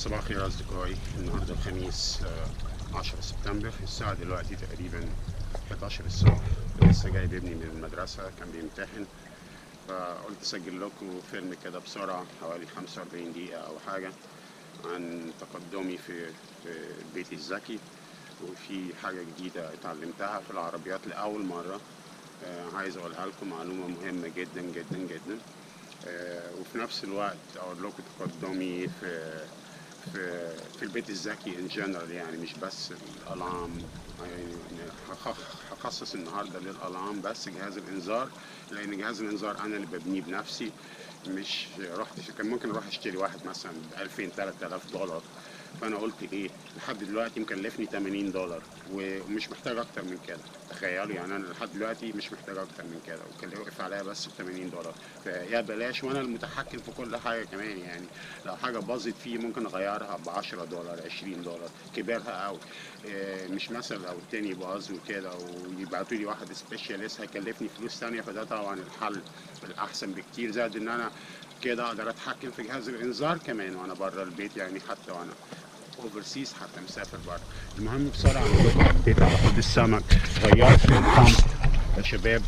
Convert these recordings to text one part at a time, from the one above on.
صباح الخير أصدقائي. النهاردة الخميس 10 سبتمبر. الساعة دلوقتي تقريبا 11 الصبح. لسه جاي بابني من المدرسة، كان بيمتحن، فقلت أسجل لكم فيلم كده بسرعة حوالي 45 دقيقة أو حاجة عن تقدمي في بيتي الذكي، وفي حاجة جديدة اتعلمتها في العربيات لأول مرة. عايز أقولها لكم، معلومة مهمة جدا جدا جدا. وفي نفس الوقت أقول لكم تقدمي في البيت الذكي ان جنرال، يعني مش بس الالارم. يعني هخصص النهارده للالارم بس جهاز الانذار، لان جهاز الانذار انا اللي ببنيه بنفسي. مش رحت كان ممكن اروح اشتري واحد مثلا ب 2000 $3000، فانا قلت ايه، لحد دلوقتي مكلفني $80 ومش محتاج اكتر من كده. تخيلوا، يعني انا لحد دلوقتي مش محتاج اكتر من كده، وكان وقف عليا بس ب $80. فيا بلاش، وانا المتحكم في كل حاجه كمان. يعني لو حاجه باظت فيه ممكن اغيرها ب $10 $20 كبرها قوي. مش مثلا لو التاني باظ وكده ويبعتوا لي واحد سبيشاليست هيكلفني فلوس ثانيه، فده طبعا الحل الاحسن بكتير. زائد ان انا كده اقدر اتحكم في جهاز الانذار كمان وانا بره البيت، يعني حتى وانا اوفرسيز، حتى مسافر بره. المهم بسرعه اقول لكم حطيت على حوض السمك، غيرت البامب يا شباب،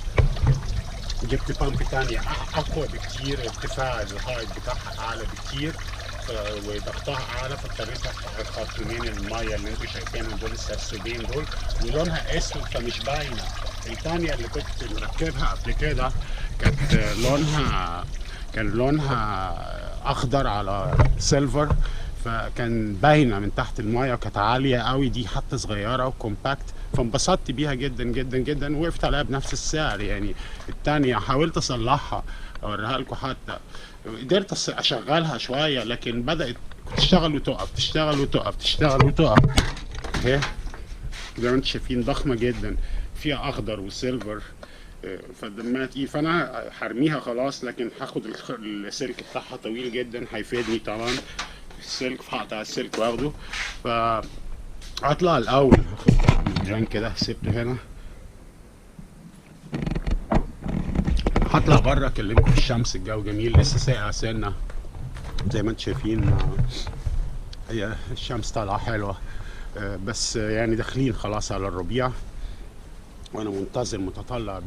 جبت بامب تانية اقوى بكتير، ارتفاع الهايت بتاعها اعلى بكتير، وضغطها اعلى، فاضطريت افتح الخرطومين الميه اللي انتم شايفينهم دول، السرسوبين دول، ولونها اسود فمش باينه. التانية اللي كنت مركبها قبل كده كان لونها اخضر على سيلفر، فكان باينه من تحت المايه، وكانت عاليه قوي. دي حتى صغيره وكومباكت، فانبسطت بيها جدا جدا جدا، ووقفت عليها بنفس السعر. يعني التانية حاولت اصلحها اوريها لكم، حتى قدرت اشغلها شويه، لكن بدات تشتغل وتقف، تشتغل وتقف، تشتغل وتقف. اهي زي ما انتم شايفين ضخمه جدا، فيها اخضر وسيلفر، فدمها تقيل. فانا هرميها خلاص، لكن هاخد السلك بتاعها طويل جدا، هيفيدني طبعا السلك، فهقطع السلك واخده. فهطلع الاول، هاخد ميزان كده سيبته هنا، هطلع بره اكلمكم في الشمس. الجو جميل، لسه ساقع سنه زي ما انتم شايفين، هي الشمس طالعه حلوه. بس يعني داخلين خلاص على الربيع، وانا منتظر متطلع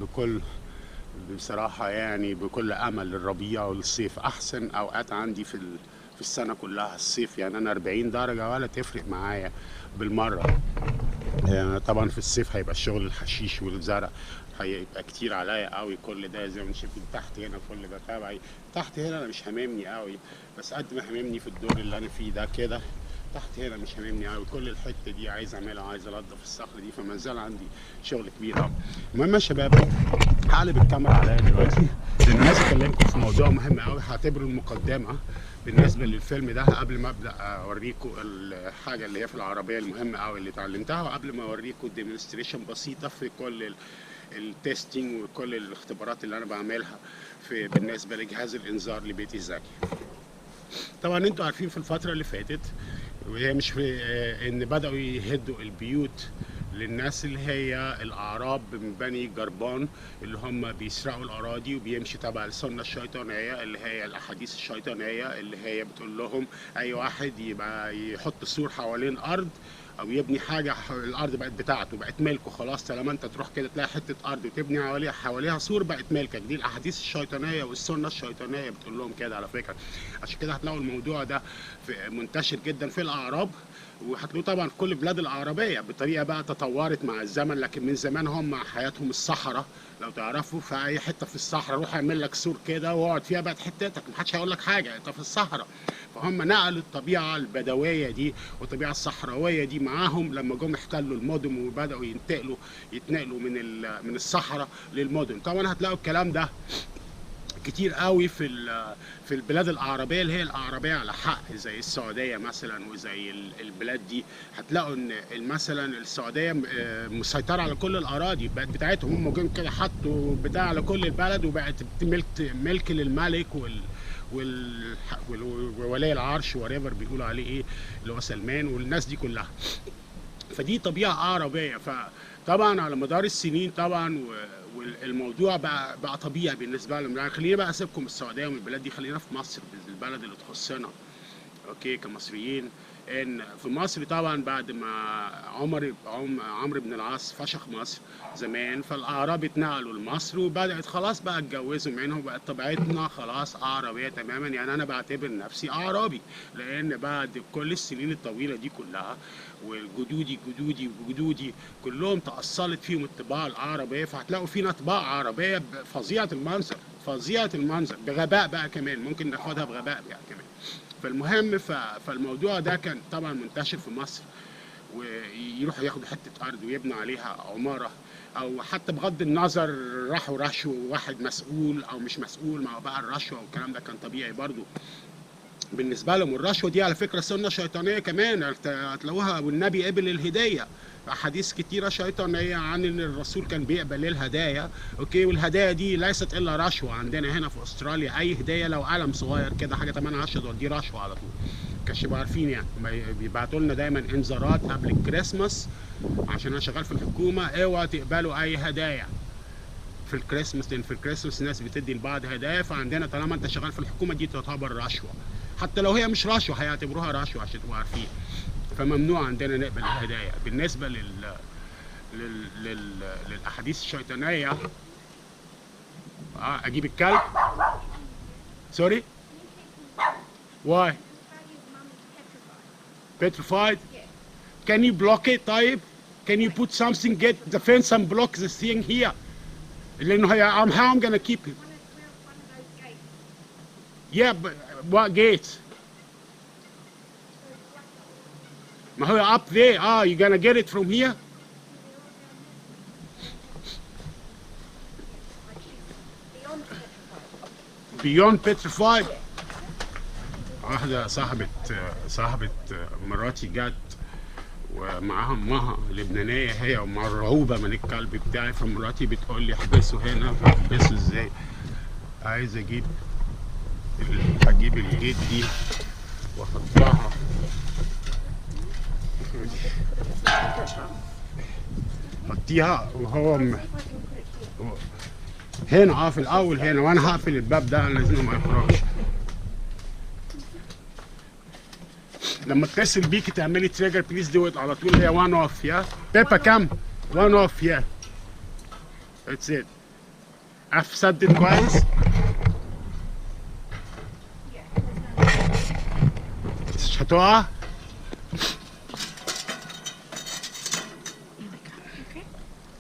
بصراحة يعني بكل أمل للربيع والصيف. أحسن أوقات عندي في السنة كلها الصيف. يعني أنا 40 درجة ولا تفرق معايا بالمرة. يعني طبعا في الصيف هيبقى الشغل الحشيش والزرع هيبقى كتير عليا قوي. كل ده زي ما انتم شايفين تحت هنا، كل ده تبعي. تحت هنا انا مش هاممني قوي، بس قد ما هاممني في الدور اللي انا فيه ده كده. تحت هنا مش هاممني قوي، كل الحته دي عايز اعملها، عايز انضف الصخر دي، فما زال عندي شغل كبير قوي. المهم يا شباب، هقلب الكاميرا عليا دلوقتي لان عايز اكلمكم في موضوع مهم قوي. هعتبره المقدمه بالنسبه للفيلم ده، قبل ما ابدا اوريكم الحاجه اللي هي في العربيه المهمه قوي اللي اتعلمتها، وقبل ما اوريكم ديمونستريشن بسيطه في كل التستنج وكل الاختبارات اللي انا بعملها بالنسبه لجهاز الانذار لبيتي الذكي. طبعا انتوا عارفين في الفتره اللي فاتت، وهي مش في ان بداوا يهدوا البيوت للناس اللي هي الاعراب من بني جربان، اللي هم بيسرقوا الاراضي وبيمشي تبع السنه الشيطانيه، اللي هي الاحاديث الشيطانيه اللي هي بتقول لهم اي واحد يبقى يحط سور حوالين ارض او يبني حاجه، الارض بقت بتاعته، بقت ملكه خلاص. طالما انت تروح كده تلاقي حته ارض وتبني حواليها سور، بقت ملكك. دي الاحاديث الشيطانيه والسنه الشيطانيه بتقول لهم كده على فكره. عشان كده هتلاقوا الموضوع ده منتشر جدا في الاعراب، وهتلاقوه طبعا في كل البلاد العربيه بطريقه بقى تطورت مع الزمن. لكن من زمان هم حياتهم الصحراء، لو تعرفوا في اي حته في الصحراء روح اعمل لك سور كده واقعد فيها، بقت حتتك، محدش هيقول لك حاجه، انت في الصحراء. فهم نقلوا الطبيعه البدويه دي والطبيعه الصحراويه دي معاهم لما جم احتلوا المدن وبداوا يتنقلوا من الصحراء للمدن. طبعا هتلاقوا الكلام ده كتير قوي في البلاد العربيه اللي هي العربيه على حق، زي السعوديه مثلا وزي البلاد دي. هتلاقوا ان مثلا السعوديه مسيطره على كل الاراضي، بقت بتاعتهم هم، جم كده حطوا بتاع على كل البلد، وبقت ملك للملك وولي العرش وريفر بيقولوا عليه ايه، اللي هو سلمان والناس دي كلها. فدي طبيعه عربيه. فطبعا على مدار السنين طبعا والموضوع بقى طبيعي بالنسبه لهم. يعني خلينا بقى اسيبكم السعوديه والبلاد دي، خلينا في مصر، البلد اللي تخصنا. اوكي كمصريين، ان في مصر طبعا بعد ما عمرو بن العاص فشخ مصر زمان، فالاعراب اتنقلوا لمصر وبدات خلاص بقى اتجوزوا منهم، بقت طبيعتنا خلاص اعرابيه تماما. يعني انا بعتبر نفسي اعرابي، لان بعد كل السنين الطويله دي كلها وجدودي جدودي وجدودي كلهم تاصلت فيهم الطباع العربيه، فهتلاقوا فينا طباع عربيه فظيعه المنظر، فظيعه المنظر، بغباء بقى كمان، ممكن ناخدها بغباء يعني كمان. فالمهم فالموضوع ده كان طبعا منتشر في مصر، ويروحوا ياخدوا حته ارض ويبنوا عليها عماره، او حتى بغض النظر راحوا رشوا واحد مسؤول او مش مسؤول، ما هو بقى الرشوه والكلام ده كان طبيعي برضو بالنسبه لهم. والرشوه دي على فكره سنه شيطانيه كمان، هتلاقوها والنبي قبل الهديه، احاديث كتيره شيطانيه عن ان الرسول كان بيقبل الهدايا. اوكي، والهدايا دي ليست الا رشوه. عندنا هنا في استراليا اي هديه لو قلم صغير كده حاجه 8 $10 دي رشوه على طول. كانش يبقوا عارفين يعني، بيبعتوا لنا دايما انذارات قبل الكريسماس، عشان انا شغال في الحكومه، اوعوا تقبلوا اي هدايا في الكريسماس، لان في الكريسماس الناس بتدي لبعض هدايا، فعندنا طالما انت شغال في الحكومه دي تعتبر رشوه، حتى لو هي مش رشوه هيعتبروها رشوه عشان تبقوا عارفين. فممنوع عندنا نقبل الهدايا. بالنسبه للاحاديث الشيطانيه، اجيب الكلب. سوري. Why? Petrified? Can you block it طيب? Can you put something, get the fence and block this thing here? لأنه هي how I'm gonna keep it? Yeah, but what gate? ما هو up there. You gonna get it from here? Beyond petrified. واحدة صاحبة مراتي جت ومعاها امها لبنانية هي، ومرعوبة من الكلب بتاعي، فمراتي بتقول لي احبسه هنا. فاحبسه ازاي؟ عايز اجيب الجيت دي واحطها حطيها وهو هنا في الاول هنا، وانا هقفل الباب ده لازم ما يخرجش. لما اتصل بيكي تعملي تريجر بليز دو ات على طول، هي وان اوف. يا بيبا كام؟ وان اوف. يا اتس ات. سدد كويس. مش هتقع.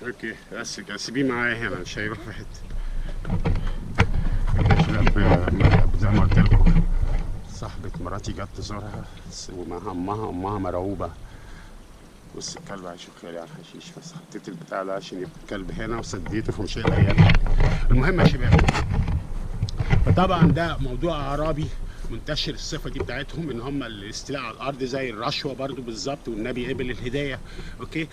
اوكي بس كده سيبيه معايا هنا، مش هيروح في حته. زي ما قلت لكم صاحبة مراتي جت تزورها ومعها امها مرعوبة. بص الكلب هيشوف خيري على الحشيش، بس حطيت البتاع ده عشان يبقى الكلب هنا وسديته فمش هيقدر ياكل. المهم يا شباب، فطبعا ده موضوع اعرابي منتشر الصفه دي بتاعتهم، ان هم الاستيلاء على الارض زي الرشوه برضو بالظبط، والنبي قبل الهدايه. اوكي،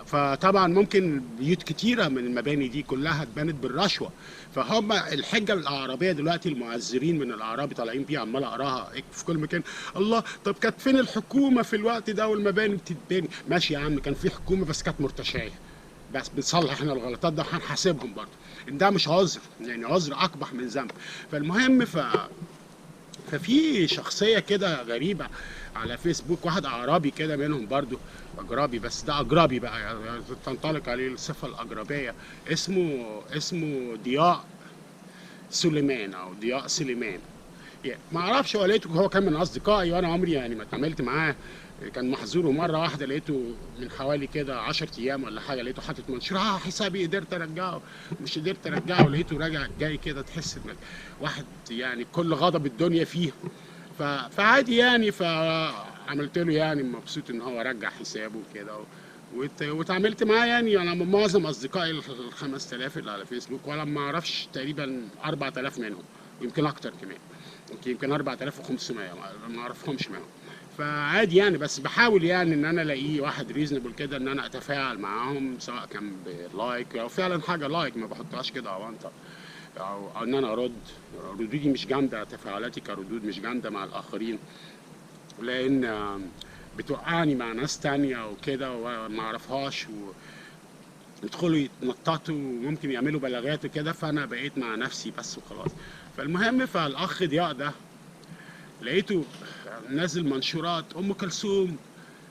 فطبعا ممكن بيوت كتيره من المباني دي كلها اتبنت بالرشوه. فهم الحجه الاعرابيه دلوقتي المعذرين من الاعراب طالعين بيها، عمال اقراها في كل مكان. الله، طب كانت فين الحكومه في الوقت ده والمباني بتتبني؟ ماشي يا عم، كان في حكومه بس كانت مرتشيه، بس بنصلح احنا الغلطات ده هنحاسبهم برضه، ان ده مش عذر، يعني عذر اقبح من ذنب. فالمهم ففي شخصيه كده غريبه على فيسبوك، واحد اعرابي كده منهم برضو، اجرابي، بس ده اجرابي بقى يعني تنطلق عليه الصفه الاجرابيه. اسمه ضياء سليمان او ضياء سليمان. يعني ما اعرفش، هو لقيته هو كان من اصدقائي وانا عمري يعني ما اتعاملت معاه. كان محظور، ومره واحده لقيته من حوالي كده 10 ايام ولا حاجه، لقيته حاطط منشور حسابي قدرت ارجعه، مش قدرت ارجعه. لقيته راجع جاي كده، تحس ان واحد يعني كل غضب الدنيا فيه. فعادي يعني، فعملت له يعني مبسوط ان هو رجع حسابه كده، واتعاملت معاه. يعني انا معظم اصدقائي ال 5000 اللي على فيسبوك، ولا ما اعرفش تقريبا 4000 منهم، يمكن اكتر كمان، يمكن 4500 ما اعرفهمش منهم. فعادي يعني، بس بحاول يعني ان انا الاقيه واحد ريزنبل كده، ان انا اتفاعل معاهم، سواء كان بلايك او فعلا حاجه لايك، ما بحطهاش كده اونطه، او ان انا ارد. ردودي مش جامده، تفاعلاتي كردود مش جامده مع الاخرين، لان بتوقعني مع ناس تانية وكده وما اعرفهاش، يدخلوا يتنططوا وممكن يعملوا بلاغات وكده، فانا بقيت مع نفسي بس وخلاص. فالمهم، فالاخ ضياء ده لقيته نازل منشورات ام كلثوم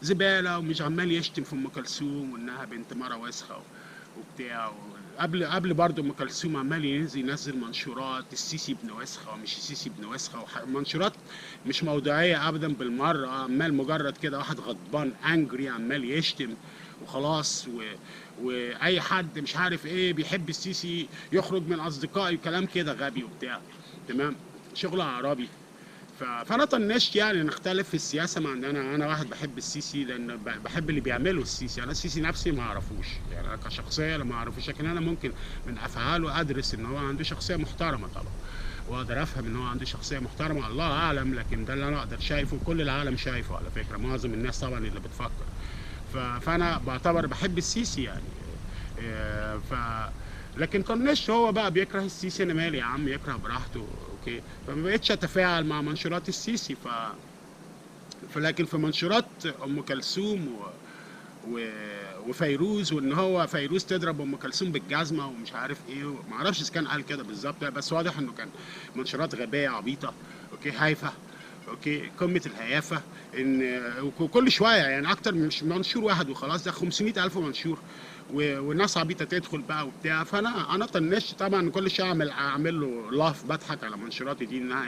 زباله، ومش عمال يشتم في ام كلثوم وانها بنت مره وسخه وبتاع. قبل برضه ام كلثوم عمال ينزل منشورات السيسي ابن وسخه ومش السيسي ابن وسخه، منشورات مش موضوعيه ابدا بالمره، عمال مجرد كده واحد غضبان انجري عمال يشتم وخلاص. واي حد مش عارف ايه بيحب السيسي يخرج من اصدقائي وكلام كده غبي وبتاع. تمام، شغل عربي. فانا طنشت يعني نختلف في السياسه، مع ان انا واحد بحب السيسي لان بحب اللي بيعمله السيسي. انا السيسي نفسي ما اعرفوش يعني، انا كشخصيه ما اعرفوش، لكن انا ممكن من افعاله ادرس ان هو عنده شخصيه محترمه طبعا، واقدر افهم ان هو عنده شخصيه محترمه، الله اعلم، لكن ده اللي انا اقدر شايفه، كل العالم شايفه على فكره، معظم الناس طبعا اللي بتفكر. فانا بعتبر بحب السيسي يعني. ف لكن طنشت، هو بقى بيكره السيسي، انا مالي يا عم، يكره براحته اوكي. فما بقتش اتفاعل مع منشورات السيسي. فلكن في منشورات ام كلثوم وفيروز، وان هو فيروز تضرب ام كلثوم بالجزمه ومش عارف ايه، ما اعرفش اذا كان قال كده بالظبط، بس واضح انه كان منشورات غبيه عبيطه اوكي، هايفه اوكي، قمه الهيافه. ان كل شويه يعني اكتر من مش منشور واحد وخلاص، ده 500,000 منشور والناس عبيطه تدخل بقى وبتاع. فانا طنشت طبعا، كل شويه اعمل له لاف، بضحك على منشوراتي دي انها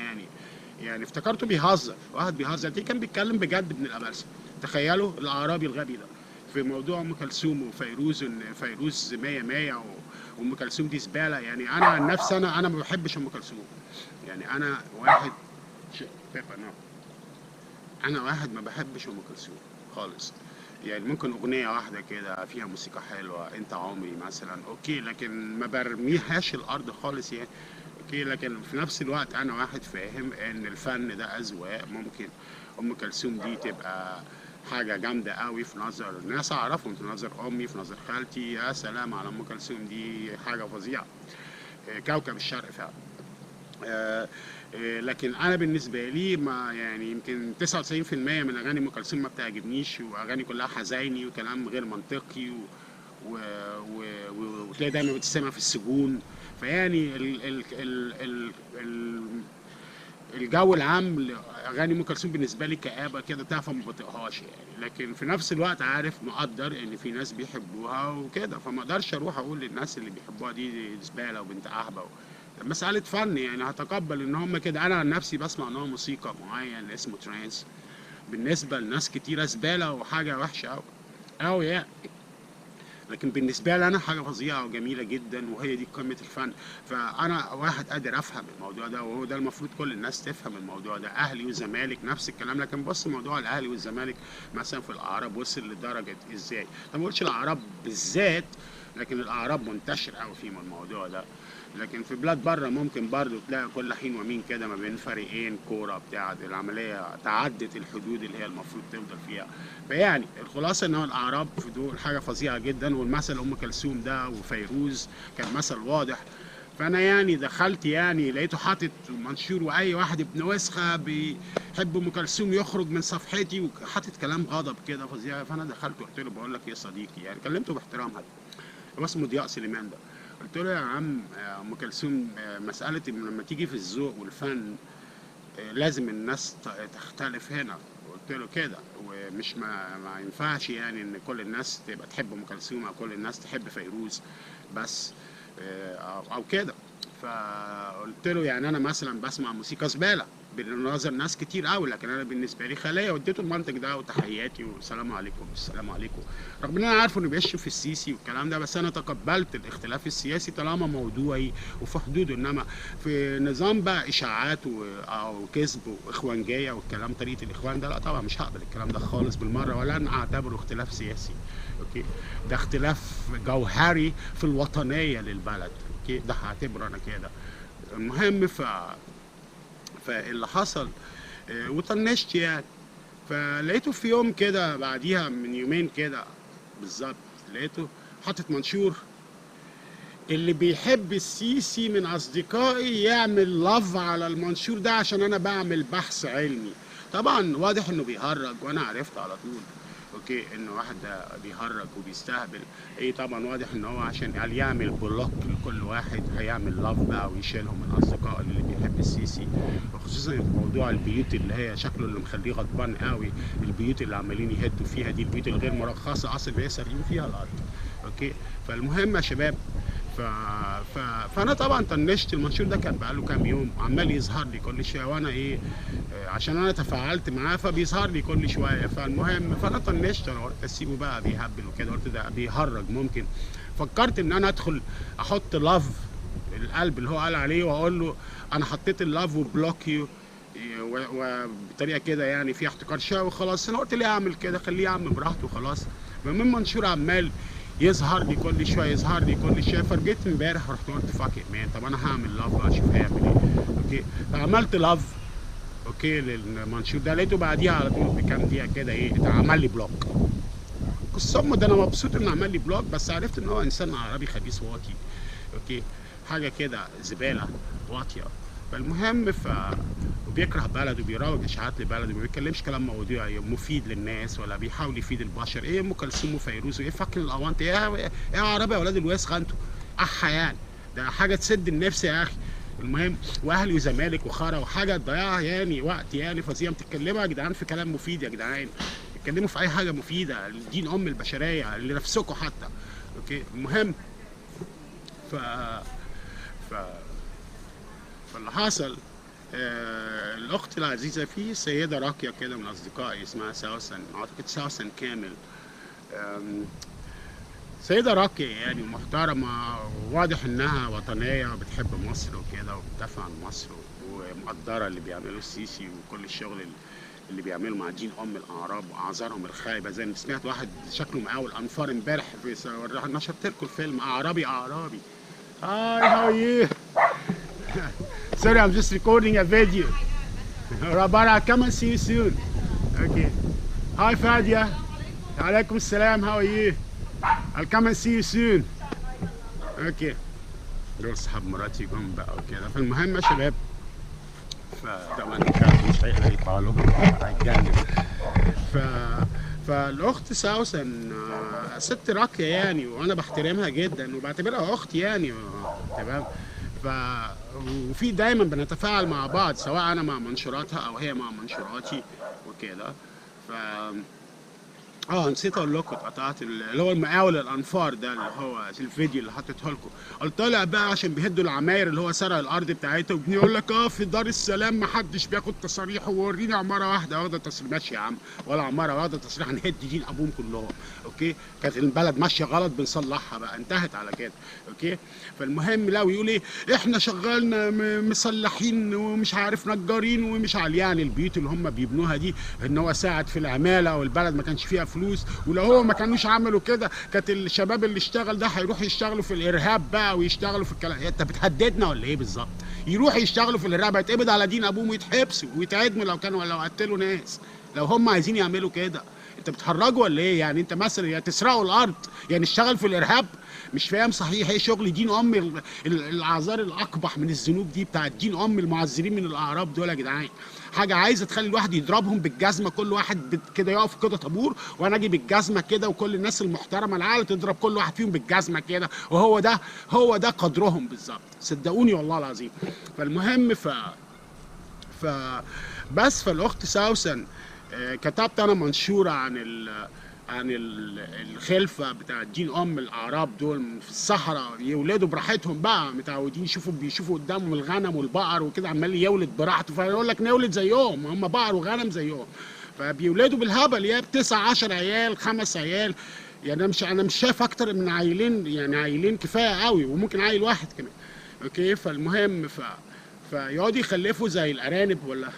يعني افتكرته بيهزر، واحد بيهزر، دي كان بيتكلم بجد ابن الابلسه. تخيلوا الاعرابي الغبي ده في موضوع ام كلثوم وفيروز، ان فيروز 100 100 وام كلثوم دي زباله. يعني انا عن نفسي انا ما بحبش ام كلثوم، يعني انا واحد انا واحد ما بحبش ام كلثوم خالص. يعني ممكن اغنيه واحده كده فيها موسيقى حلوه، انت عمري مثلا اوكي، لكن ما برميهاش الارض خالص يعني اوكي. لكن في نفس الوقت انا واحد فاهم ان الفن ده اذواق، ممكن ام كلثوم دي تبقى حاجه جامده قوي في نظر الناس اعرفهم، في نظر امي، في نظر خالتي، يا سلام على ام كلثوم دي حاجه فظيعه، كوكب الشرق فعلا. لكن انا بالنسبه لي ما يعني يمكن 99% من اغاني ام كلثوم ما بتعجبنيش، واغاني كلها حزيني وكلام غير منطقي وتلاقي دايما بتسمع في السجون. فيعني الجو العام لاغاني ام كلثوم بالنسبه لي كآبه كده، تعرف ما بطيقهاش يعني. لكن في نفس الوقت عارف مقدر ان في ناس بيحبوها وكده، فما اقدرش اروح اقول للناس اللي بيحبوها دي زباله وبنت اهبه. مسألة فن يعني، هتقبل ان هم كده. انا عن نفسي بسمع نوع موسيقى معين اسمه ترانس، بالنسبة لناس كتيرة زبالة وحاجة وحشة أوي أوي يعني، لكن بالنسبة لي أنا حاجة فظيعة وجميلة جدا، وهي دي قمة الفن. فأنا واحد قادر أفهم الموضوع ده، وهو ده المفروض كل الناس تفهم الموضوع ده، أهلي وزمالك نفس الكلام. لكن بص، موضوع الأهلي والزمالك مثلا في الأعراب وصل لدرجة إزاي؟ أنا ما قلتش الأعراب بالذات، لكن الأعراب منتشر أوي فيهم الموضوع ده. لكن في بلاد بره ممكن برضه تلاقي كل حين ومين كده ما بين فريقين كوره بتاع، العمليه تعدت الحدود اللي هي المفروض تفضل فيها. فيعني الخلاصه ان هو الاعراب في دول حاجه فظيعه جدا، والمثل ام كلثوم ده وفيروز كان مثل واضح. فانا يعني دخلت يعني لقيته حاطط منشور، واي واحد ابن وسخه بيحب ام كلثوم يخرج من صفحتي، وحاطط كلام غضب كده فظيع. فانا دخلت وقلت له بقول لك ايه يا صديقي، يعني كلمته باحترام، هذا هو اسمه ضياء سليمان ده. قلت له يا عم ام كلثوم، مساله إن لما تيجي في الذوق والفن لازم الناس تختلف هنا. قلت له كده، ومش ما ينفعش يعني ان كل الناس تبقى تحب ام كلثوم او كل الناس تحب فيروز بس او كده. فقلت له يعني انا مثلا بسمع موسيقى زباله بنظر ناس كتير قوي، لكن انا بالنسبه لي خليه. واديته المنطق ده وتحياتي والسلام عليكم السلام عليكم، رغم ان انا عارف انه بيشتم في السيسي والكلام ده، بس انا تقبلت الاختلاف السياسي طالما موضوعي وفي حدوده. انما في نظام بقى اشاعات او كذب واخوانجيه والكلام طريقه الاخوان ده، لا طبعا مش هقبل الكلام ده خالص بالمره، ولا انا اعتبره اختلاف سياسي اوكي. ده اختلاف جوهري في الوطنيه للبلد اوكي، ده هعتبره انا كده. المهم فاللي حصل وطنشت يعني. فلقيته في يوم كده بعديها من يومين كده بالظبط، لقيته حاطط منشور، اللي بيحب السيسي من اصدقائي يعمل لاف على المنشور ده عشان انا بعمل بحث علمي. طبعا واضح انه بيهرج، وانا عرفت على طول اوكي انه واحد ده بيهرج وبيستهبل. ايه طبعا واضح ان هو عشان قال يعمل بلوك لكل واحد هيعمل لاف بقى ويشيلهم من اصدقائه اللي بيحب السيسي، وخصوصا في موضوع البيوت اللي هي شكله اللي مخليه غضبان قوي، البيوت اللي عمالين يهدوا فيها دي، البيوت الغير مرخصه اصلا اللي هي سارقين فيها الارض. اوكي فالمهم يا شباب، ف... ف... فانا طبعا طنشت المنشور ده، كان بقاله كام يوم عمال يظهر لي كل شويه، وانا ايه عشان انا تفاعلت معاه فبيظهر لي كل شويه. فالمهم فانا طنشت، انا قلت اسيبه بقى بيهبل وكده، قلت ده بيهرج ممكن. فكرت ان انا ادخل احط لاف القلب اللي هو قال عليه واقول له انا حطيت اللاف وبلوك يو، وبطريقه كده يعني فيها احتكار شويه وخلاص. انا قلت ليه اعمل كده، خليه يعمل براحته وخلاص. من منشور عمال يظهر لي كل شويه، يظهر لي كل شويه. فرجيت امبارح رحت قلت فاك مان، طب انا هعمل لاف بقى اشوف هيعمل ايه. اوكي فعملت لاف اوكي للمنشور ده، لقيته بعديها على طول بكام دقيقه كده ايه اتعمل لي بلوك. الصم ده انا مبسوط انه عمل لي بلوك، بس عرفت ان هو انسان عربي خبيث واطي. اوكي حاجه كده زباله واطيه. فالمهم وبيكره بلده وبيروج اشاعات لبلده، ما بيتكلمش كلام موضوعي مفيد للناس ولا بيحاول يفيد البشر. ايه ام كلثوم وفيروز وايه فاكر الاوانت، ايه يا عربي يا اولاد الوسخه انتوا احا يعني، ده حاجه تسد النفس يا اخي. المهم واهلي وزمالك وخرا وحاجه تضيع يعني وقت يعني فظيع. بتتكلموا يا جدعان في كلام مفيد يا جدعان، اتكلموا في اي حاجه مفيده لدين ام البشريه لنفسكم حتى. اوكي المهم ف ف فاللي حصل الاخت العزيزه في سيده راقيه كده من اصدقائي اسمها سوسن، اعتقد سوسن كامل. سيده راقيه يعني محترمه، وواضح انها وطنيه وبتحب مصر وكده وبتدافع عن مصر، ومقدره اللي بيعمله السيسي وكل الشغل اللي بيعملوا مع دين ام الاعراب واعذارهم الخايبه. زي ما سمعت واحد شكله مقاول انفار امبارح نشرت لكم الفيلم اعرابي اعرابي. هاي هاو يو sorry I'm just recording a video. Rabara, I'll come and see you soon. Okay. Hi Fadia. Alaikum salam, how are you? I'll come and see you soon. Okay. دول صحاب مراتي جم بقى وكده. فالمهم يا شباب، فطبعا مش هيقدر يطلع له هيتجنن. فالاخت سوسن ست راقيه يعني، وانا بحترمها جدا وبعتبرها اختي يعني. تمام. وفي دايما بنتفاعل مع بعض، سواء انا مع منشوراتها او هي مع منشوراتي وكده. نسيت اقول لكم، اتقطعت اللي هو المقاول الانفار ده اللي هو الفيديو اللي حطيته لكم. قلت طالع بقى عشان بيهدوا العماير اللي هو سرق الارض بتاعتها، وبيقول لك في دار السلام ما حدش بياخد تصاريح، ووريني عماره واحده واخده تصريح. ماشي يا عم، ولا عماره واخده تصريح هنهد دين ابوهم كلهم. اوكي كانت البلد ماشيه غلط بنصلحها بقى، انتهت على كده. اوكي فالمهم لا، ويقول ايه احنا شغالنا مصلحين ومش عارف نجارين ومش عارف، يعني البيوت اللي هم بيبنوها دي ان هو ساعد في العماله والبلد ما كانش فيها فلوس، ولو هو ما كانوش عملوا كده كانت الشباب اللي اشتغل ده هيروحوا يشتغلوا في الارهاب بقى ويشتغلوا في الكلام. انت بتهددنا ولا ايه بالظبط؟ يروحوا يشتغلوا في الارهاب، هيتقبض على دين ابوهم ويتحبسوا ويتعدموا لو قتلوا ناس، لو هم عايزين يعملوا كده. انت بتهرجوا ولا ايه؟ يعني انت مثلا يا تسرقوا الارض يا نشتغل في الارهاب؟ مش فاهم صحيح ايه شغل دين ام الاعذار الاقبح من الذنوب دي بتاعت دين ام المعذرين من الاعراب دول يا جدعان. حاجه عايزه تخلي الواحد يضربهم بالجزمه، كل واحد كده يقف كده طابور وانا اجي بالجزمه كده، وكل الناس المحترمه العالم تضرب كل واحد فيهم بالجزمه كده، هو ده قدرهم بالظبط، صدقوني والله العظيم. فالمهم بس فالاخت سوسن كتبت انا منشوره عن الخلفه بتاع دين ام الاعراب دول في الصحراء، يولدوا براحتهم بقى، متعودين بيشوفوا قدامهم الغنم والبقر وكده، عمال يولد براحته، فيقول لك نولد زيهم، هم بقر وغنم زيهم، فبيولدوا بالهبل يا ب9 10 عيال 5 عيال. يعني انا مش شايف اكتر من عيلين، يعني عيلين كفايه قوي، وممكن عيل واحد كمان. اوكي فالمهم فيقعدوا يخلفوا زي الارانب ولا،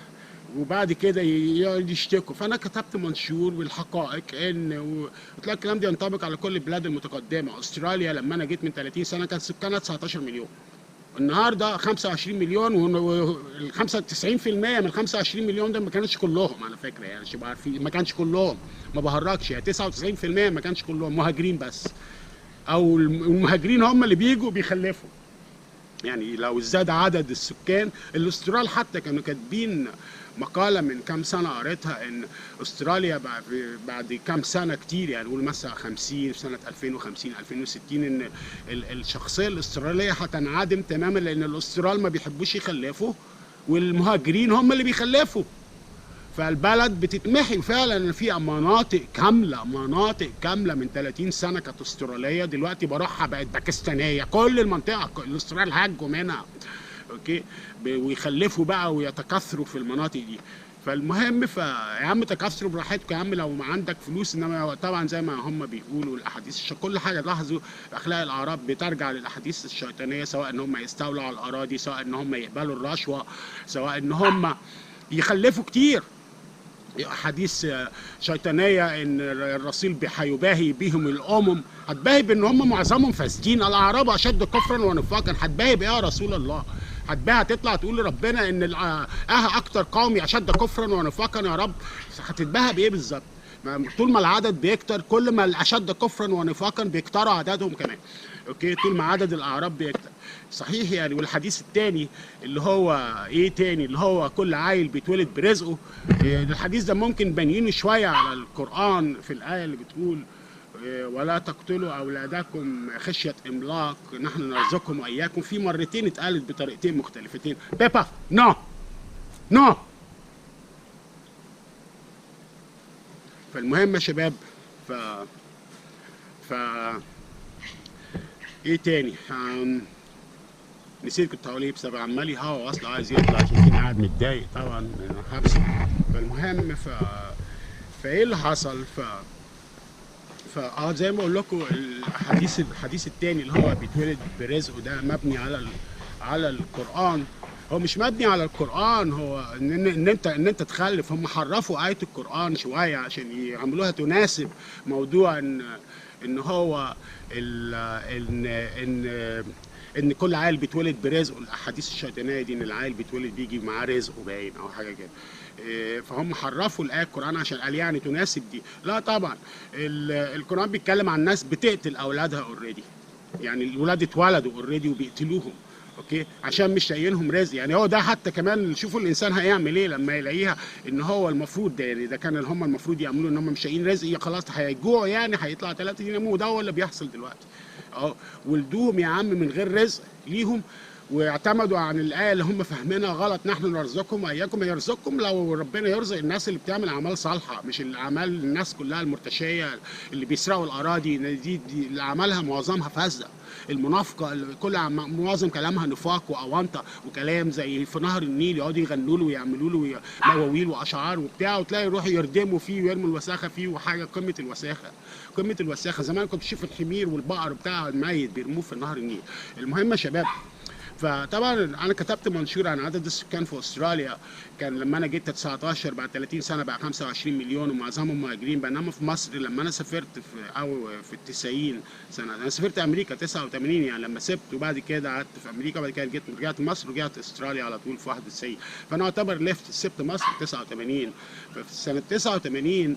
وبعد كده يقعدوا يشتكوا. فانا كتبت منشور بالحقائق قلت لك الكلام ده ينطبق على كل البلاد المتقدمه. استراليا لما انا جيت من 30 سنه كان سكانها 19 مليون، النهارده 25 مليون، وال 95% من 25 مليون ده ما كانش كلهم على فكره، يعني عشان عارفين ما كانش كلهم، ما بهرجش، يعني 99% ما كانش كلهم مهاجرين بس، او المهاجرين هم اللي بيجوا بيخلفوا. يعني لو زاد عدد السكان، الاسترال حتى كانوا كاتبين مقاله من كام سنه قريتها ان استراليا بعد كام سنه كتير، يعني نقول مثلا 50 في سنه 2050 2060 ان الشخصيه الاستراليه هتنعدم تماما، لان الاسترال ما بيحبوش يخلفوا والمهاجرين هم اللي بيخلفوا، فالبلد بتتمحي فعلا. في مناطق كامله من 30 سنه كانت استراليه، دلوقتي بروحها بقت باكستانيه، كل المنطقه الاسترال هاجوا منها، اوكي، ويخلفوا بقى ويتكاثروا في المناطق دي. فالمهم يا عم تكاثروا براحتكم يا عم لو ما عندك فلوس، انما طبعا زي ما هم بيقولوا الاحاديث كل حاجه لاحظوا اخلاق الاعراب بترجع للاحاديث الشيطانيه، سواء ان هم يستولوا على الاراضي، سواء ان هم يقبلوا الرشوه، سواء ان هم يخلفوا كتير. احاديث شيطانيه ان الرسول هيباهي بهم الامم، هتباهي بان هم معظمهم فاسدين، الاعراب اشد كفرا ونفاقا، هتباهي بايه يا رسول الله؟ هتطلع تقول لربنا ان اكتر قومي اشد كفرا ونفاقا يا رب، هتتباهى بايه بالظبط؟ طول ما العدد بيكتر كل ما الاشد كفرا ونفاقا بيكتروا عددهم كمان، اوكي، طول ما عدد الاعراب بيكتر، صحيح يعني. والحديث الثاني اللي هو ايه تاني، اللي هو كل عيل بيتولد برزقه، الحديث ده ممكن بنينه شويه على القران في الايه اللي بتقول ولا تقتلوا اولادكم خشيه املاق نحن نرزقكم واياكم، في مرتين اتقالت بطريقتين مختلفتين. بيبا نو. فالمهم يا شباب، ف ايه تاني، نسيت كنت هقول ايه، بسبب عمال يهوى اصلا عايز يطلع عشان كده قاعد متضايق طبعا من الحبس. فالمهم فايه اللي حصل، زي ما بقول لكم الحديث الثاني اللي هو بيتولد برزقه ده مبني على القرآن. هو مش مبني على القرآن، هو ان انت تخلف، هم حرفوا آية القرآن شوية عشان يعملوها تناسب موضوع ان هو ان كل عيل بيتولد برزقه، الاحاديث الشيطانيه دي ان العيل بيتولد بيجي معاه رزقه باين او حاجه كده، فهم حرفوا الايه القران عشان قال يعني تناسب دي. لا طبعا القران بيتكلم عن ناس بتقتل اولادها اوريدي، يعني الولاد اتولدوا اوريدي وبيقتلوهم، اوكي، عشان مش لاقيينهم رزق. يعني هو ده حتى كمان شوفوا الانسان هيعمل ايه لما يلاقيها ان هو المفروض ده، يعني ده كان هم المفروض يعملوا ان هم مش لاقيين رزق، خلاص هيجوعوا، يعني هيطلع 3 يناموا، ده هو اللي بيحصل دلوقتي. ولدوهم يا عم من غير رزق ليهم، واعتمدوا عن الآية اللي هم فاهمينها غلط، نحن نرزقكم وإياكم. يرزقكم لو ربنا يرزق الناس اللي بتعمل أعمال صالحة، مش الأعمال الناس كلها المرتشية اللي بيسرقوا الأراضي دي اللي أعمالها معظمها فاسدة، المنافقة اللي معظم كلامها نفاق وأونطة وكلام زي في نهر النيل، يقعدوا يغنوا له ويعملوا له مواويل وأشعار وبتاع، وتلاقي يروحوا يردموا فيه ويرموا الوساخة فيه، وحاجة قمة الوساخة. زمان كنت تشوف الحمير والبقر بتاع الميت بيرموه في نهر النيل. المهم يا شباب، فطبعا انا كتبت منشور عن عدد السكان في استراليا، كان لما انا جيت 19 بعد 30 سنه بقى 25 مليون ومعظمهم مهاجرين، بينما في مصر لما انا سافرت في ال 90 سنه، انا سافرت امريكا 89 يعني لما سبت، وبعد كده قعدت في امريكا، وبعد كده رجعت مصر ورجعت استراليا على طول في 91، فانا اعتبر سبت مصر 89. ففي سنه 89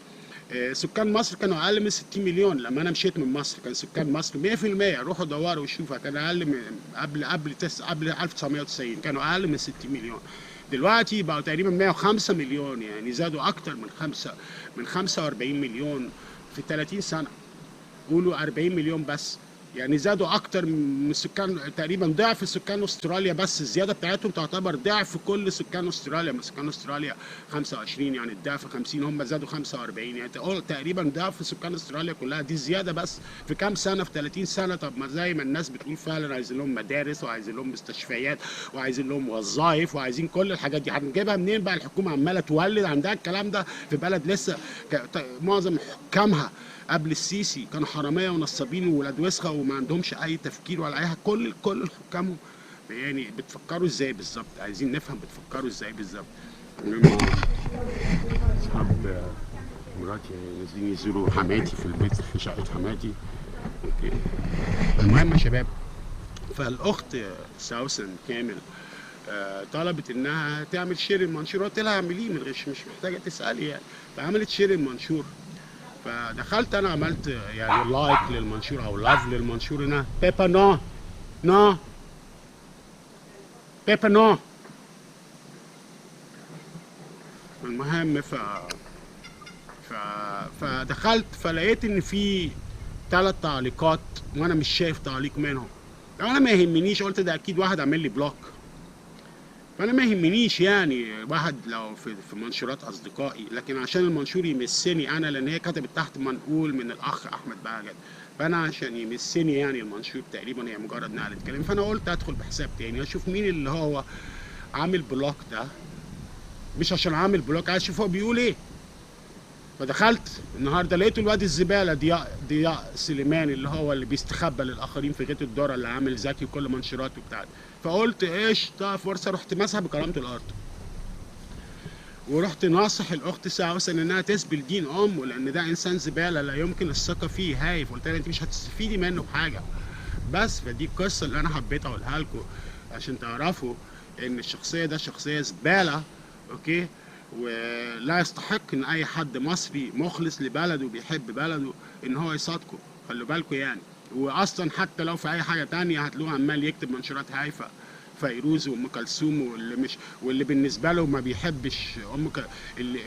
سكان مصر كانوا اقل من 60 مليون. لما انا مشيت من مصر كان سكان مصر 100%، روحوا دوروا وشوفوا، كان اقل من قبل 1990 كانوا اقل من 60 مليون. دلوقتي بقوا تقريبا 105 مليون، يعني زادوا اكتر من 45 مليون في 30 سنه، قولوا 40 مليون بس، يعني زادوا اكتر من سكان، تقريبا ضعف سكان استراليا، بس الزياده بتاعتهم تعتبر ضعف كل سكان استراليا. من سكان استراليا 25 يعني الضعف 50، هم زادوا 45، يعني تقريبا ضعف سكان استراليا كلها، دي زياده بس في كام سنه، في 30 سنه. طب ما زي ما الناس بتقول فعلا عايزين لهم مدارس وعايزين لهم مستشفيات وعايزين لهم وظائف وعايزين كل الحاجات دي، هنجيبها منين بقى؟ الحكومه عماله تولد عندها الكلام ده في بلد لسه معظم حكامها قبل السيسي كانوا حراميه ونصابين وولاد وسخه وما عندهمش اي تفكير ولا اي حاجه. كل الحكام يعني بتفكروا ازاي بالظبط؟ عايزين نفهم بتفكروا ازاي بالظبط. اصحاب مراتي نازلين يزوروا حماتي في البيت في شقه حماتي، اوكي. المهم يا شباب، فالاخت سوسن كامل طلبت انها تعمل شير المنشور، قلت لها اعمليه من غش، مش محتاجه تسالي يعني، فعملت شير المنشور. فدخلت انا عملت يعني لايك للمنشور او لاف للمنشور هنا، بيبا نو بيبا نو. المهم فدخلت فلقيت ان في 3 تعليقات وانا مش شايف تعليق منهم. لو انا ما يهمنيش، قلت ده اكيد واحد عامل لي بلوك، فانا ما يهمنيش يعني واحد لو في منشورات اصدقائي، لكن عشان المنشور يمسني انا، لان هي كتبت تحت منقول من الاخ احمد بهجت، فانا عشان يمسني يعني المنشور تقريبا هي مجرد نقلة كلام، فانا قلت ادخل بحساب تاني اشوف مين اللي هو عامل بلوك ده، مش عشان عامل بلوك، عايز اشوف هو بيقول ايه. فدخلت النهارده لقيت الواد الزباله ضياء سليمان، اللي هو اللي بيستخبى للاخرين في غيط الذره، اللي عامل ذكي وكل منشوراته بتاعته. فقلت ايش ده فرصه، رحت مسح بكرامه الارض، ورحت ناصح الاخت ساوسن انها تسبل دين امه، لان ده انسان زباله لا يمكن الثقه فيه، هايف. قلت لها انت مش هتستفيدي منه بحاجه. بس فدي القصه اللي انا حبيت اقولها لكم عشان تعرفوا ان الشخصيه ده شخصيه زباله، اوكي، ولا يستحق ان اي حد مصري مخلص لبلده وبيحب بلده ان هو يصادقه. خلوا بالكم يعني. واصلا حتى لو في اي حاجه تانية هتلاقوه عمال يكتب منشورات هايفه، فيروز وام كلثوم، واللي بالنسبه له ما بيحبش اللي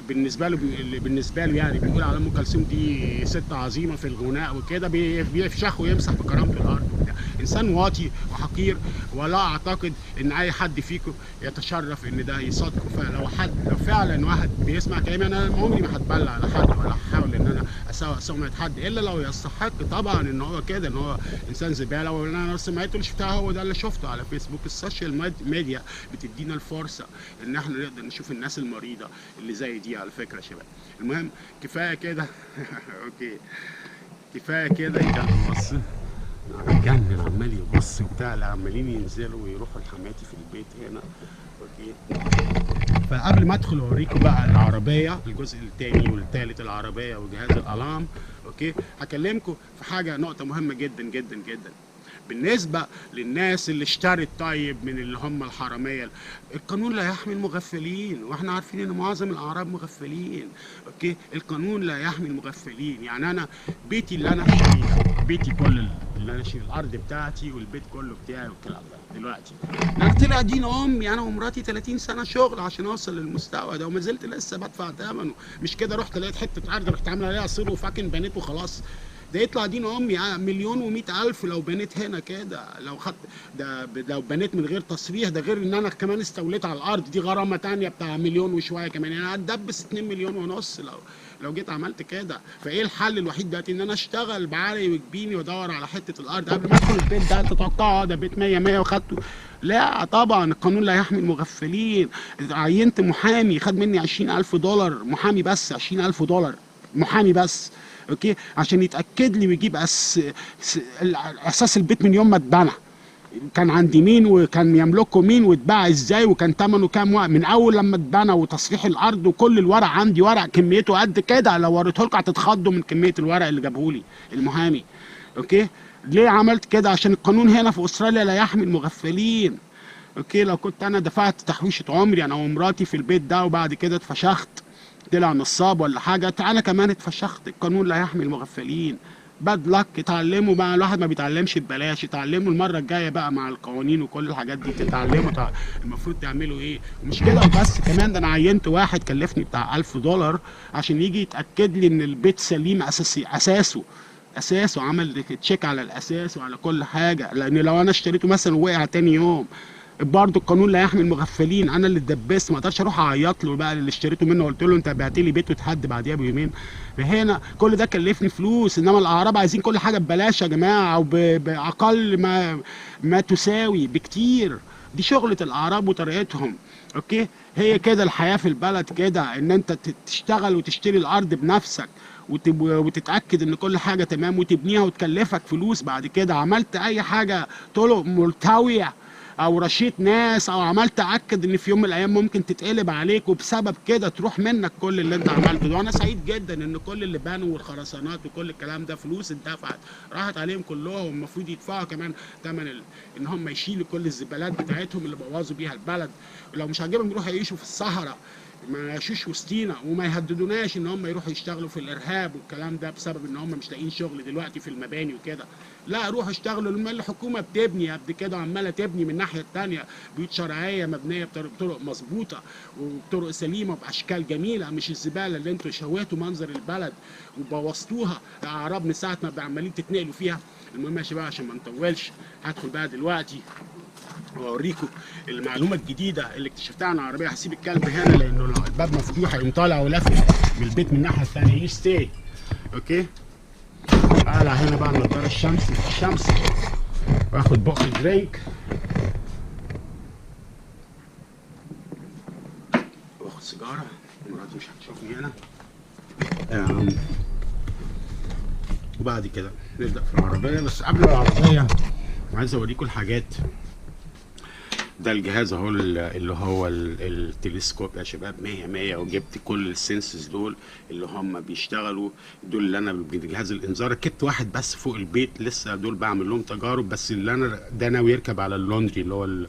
بالنسبه له يعني بيقول على ام كلثوم دي ست عظيمه في الغناء وكده، بيفشخ ويمسح بكرامه الارض. انسان واطي وحقير، ولا اعتقد ان اي حد فيكم يتشرف ان ده يصادقه. لو فعلا واحد بيسمع كلامي، انا عمري ما هتبلع على حد ولا هحاول ان انا اسوء سمعه حد، الا لو يستحق طبعا ان هو كده، ان هو انسان زباله. وانا سمعته اللي شفتها هو ده اللي شفته على فيسبوك. السوشيال ميديا بتدينا الفرصه ان احنا نقدر نشوف الناس المريضه اللي زي دي على فكره يا شباب. المهم كفايه كده. اوكي كفايه كده. بص هتجنن، عمال يبص وبتاع، اللي عمالين ينزلوا ويروحوا لحماتي في البيت هنا، اوكي. فقبل ما ادخل اوريكم بقى العربيه، الجزء الثاني والثالث، العربيه وجهاز الالارم، اوكي، هكلمكم في حاجه، نقطه مهمه جدا جدا جدا بالنسبه للناس اللي اشترت طيب من اللي هم الحراميه. القانون لا يحمي المغفلين، واحنا عارفين ان معظم الاعراب مغفلين، اوكي. القانون لا يحمي المغفلين. يعني انا بيتي اللي انا شاريه، بيتي كل اللي انا شاريه، الارض بتاعتي والبيت كله بتاعي والكلام ده، دلوقتي انا طلع دين امي انا ومراتي 30 سنه شغل عشان اوصل للمستوى ده، وما زلت لسه بدفع ثمنه. مش كده رحت لقيت حته ارض رحت عامله عليها صير وفاكن بنيت وخلاص. ده يطلع دين امي 1,100,000 لو بنيت هنا كده، لو خدت ده لو بنيت من غير تصريح، ده غير ان انا كمان استوليت على الارض دي غرامه ثانيه بتاع 1,000,000 وشويه كمان، يعني هتدبس 2,500,000 لو جيت عملت كده. فايه الحل الوحيد دلوقتي؟ ان انا اشتغل بعرقي وجبيني وادور على حته الارض قبل ما ادخل البيت ده. انت تتوقع ده بيت 100 وخدته؟ لا طبعا، القانون لا يحمي المغفلين. عينت محامي خد مني 20,000 دولار، محامي بس 20,000 دولار، محامي بس، اوكي، عشان يتاكد لي ويجيب اساس البيت من يوم ما اتبنى، كان عندي مين وكان يملكه مين واتباع ازاي وكان ثمنه كام وقت من اول لما اتبنى، وتصريح الارض وكل الورق عندي، ورق كميته قد كده، لو وريته لكم هتتخضوا من كميه الورق اللي جابه لي المحامي، اوكي. ليه عملت كده؟ عشان القانون هنا في استراليا لا يحمي المغفلين، اوكي. لو كنت انا دفعت تحويشه عمري انا ومراتي في البيت ده وبعد كده اتفشخت، طلع نصاب ولا حاجه، انا كمان اتفشخت، القانون لا يحمي المغفلين. باد لك. اتعلموا بقى، الواحد ما بيتعلمش ببلاش، اتعلموا المره الجايه بقى مع القوانين وكل الحاجات دي، تتعلموا المفروض تعملوا ايه. ومش كده وبس، كمان ده انا عينت واحد كلفني بتاع 1000 دولار عشان يجي يتاكد لي ان البيت سليم اساسه عمل تشيك على الاساس وعلى كل حاجه، لان لو انا اشتريته مثلا وقع تاني يوم برضه القانون لا يحمي المغفلين. انا اللي اتدبست، ما اقدرش اروح اعيط له بقى اللي اشتريته منه قلت له انت بعت لي بيت واتحد بعديها بيومين. هنا كل ده كلفني فلوس، انما الاعراب عايزين كل حاجه ببلاش يا جماعه، او باقل ما تساوي بكتير. دي شغله الاعراب وطريقتهم، اوكي. هي كده الحياه في البلد كده، ان انت تشتغل وتشتري الارض بنفسك وتتاكد ان كل حاجه تمام وتبنيها وتكلفك فلوس. بعد كده عملت اي حاجه طرق ملتويه او رشيت ناس او عملت اكد ان في يوم من الايام ممكن تتقلب عليك، وبسبب كده تروح منك كل اللي انت عملته ده. وانا سعيد جدا ان كل اللي بنوا والخرسانات وكل الكلام ده فلوس اتدفعت راحت عليهم كلهم، المفروض يدفعوا كمان ثمن ان هم يشيلوا كل الزبالات بتاعتهم اللي بوظوا بيها البلد. ولو مش عاجبهم يروحوا يعيشوا في الصحراء، ما يعيشوش وسطينا وما يهددوناش ان هم يروحوا يشتغلوا في الارهاب والكلام ده بسبب ان هم مش لاقيين شغل دلوقتي في المباني وكده. لا، روحوا اشتغلوا لما الحكومه بتبني قد كده وعماله تبني من الناحيه الثانيه بيوت شرعيه مبنيه بطرق مظبوطه وبطرق سليمه وباشكال جميله، مش الزباله اللي انتوا شويتوا منظر البلد وبوظتوها اعراب من ساعه ما عمالين تتنقلوا فيها. المهم يا شباب عشان ما نطولش، هدخل بقى دلوقتي واوريكم المعلومه الجديده اللي اكتشفتها عن العربيه. هسيب الكلب هنا لانه لو الباب مفتوح هيقوم طالع ولافف من البيت من الناحيه الثانيه. ستي اوكي. اقلع هنا بقى النضاره الشمس واخد بق درينك واخد سيجاره. مراتي مش هتشوفني هنا. وبعد كده نبدا في العربيه. بس قبل العربيه عايز اوريكم الحاجات. ده الجهاز اهو اللي هو التلسكوب يا شباب، 100 وجبت كل السنسز دول اللي هم بيشتغلوا. دول اللي انا بجهاز الانذار ركبت واحد بس فوق البيت، لسه دول بعمل لهم تجارب. بس اللي انا ده ناوي يركب على اللوندري اللي هو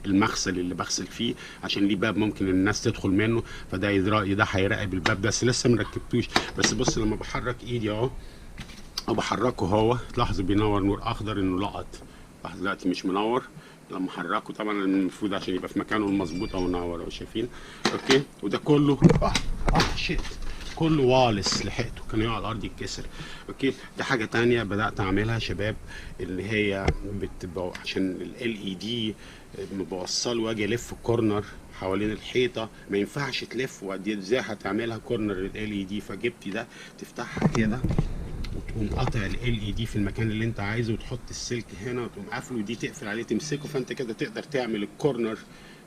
المغسل اللي بغسل فيه، عشان ليه باب ممكن الناس تدخل منه، فده ده هيراقب الباب ده. بس لسه ما ركبتوش. بس بص لما بحرك ايدي اهو وبحركه هو تلاحظوا بينور نور اخضر انه لقط. لحظه دلوقتي مش منور. لما احركه طبعا المفروض عشان يبقى في مكانه المظبوط او منور اهو شايفين. اوكي. وده كله شيت كله والس، لحقته كان يقع على الارض يتكسر. اوكي. دي حاجه تانية بدات اعملها يا شباب، اللي هي بتبقى عشان ال LED بوصله واجي الف كورنر حوالين الحيطه، ما ينفعش تلف. ودي ازاي هتعملها كورنر ال LED؟ فجبت ده تفتحها كده وتقوم قاطع ال LED في المكان اللي انت عايزه وتحط السلك هنا وتقوم قافله، ودي تقفل عليه تمسكه. فانت كده تقدر تعمل الكورنر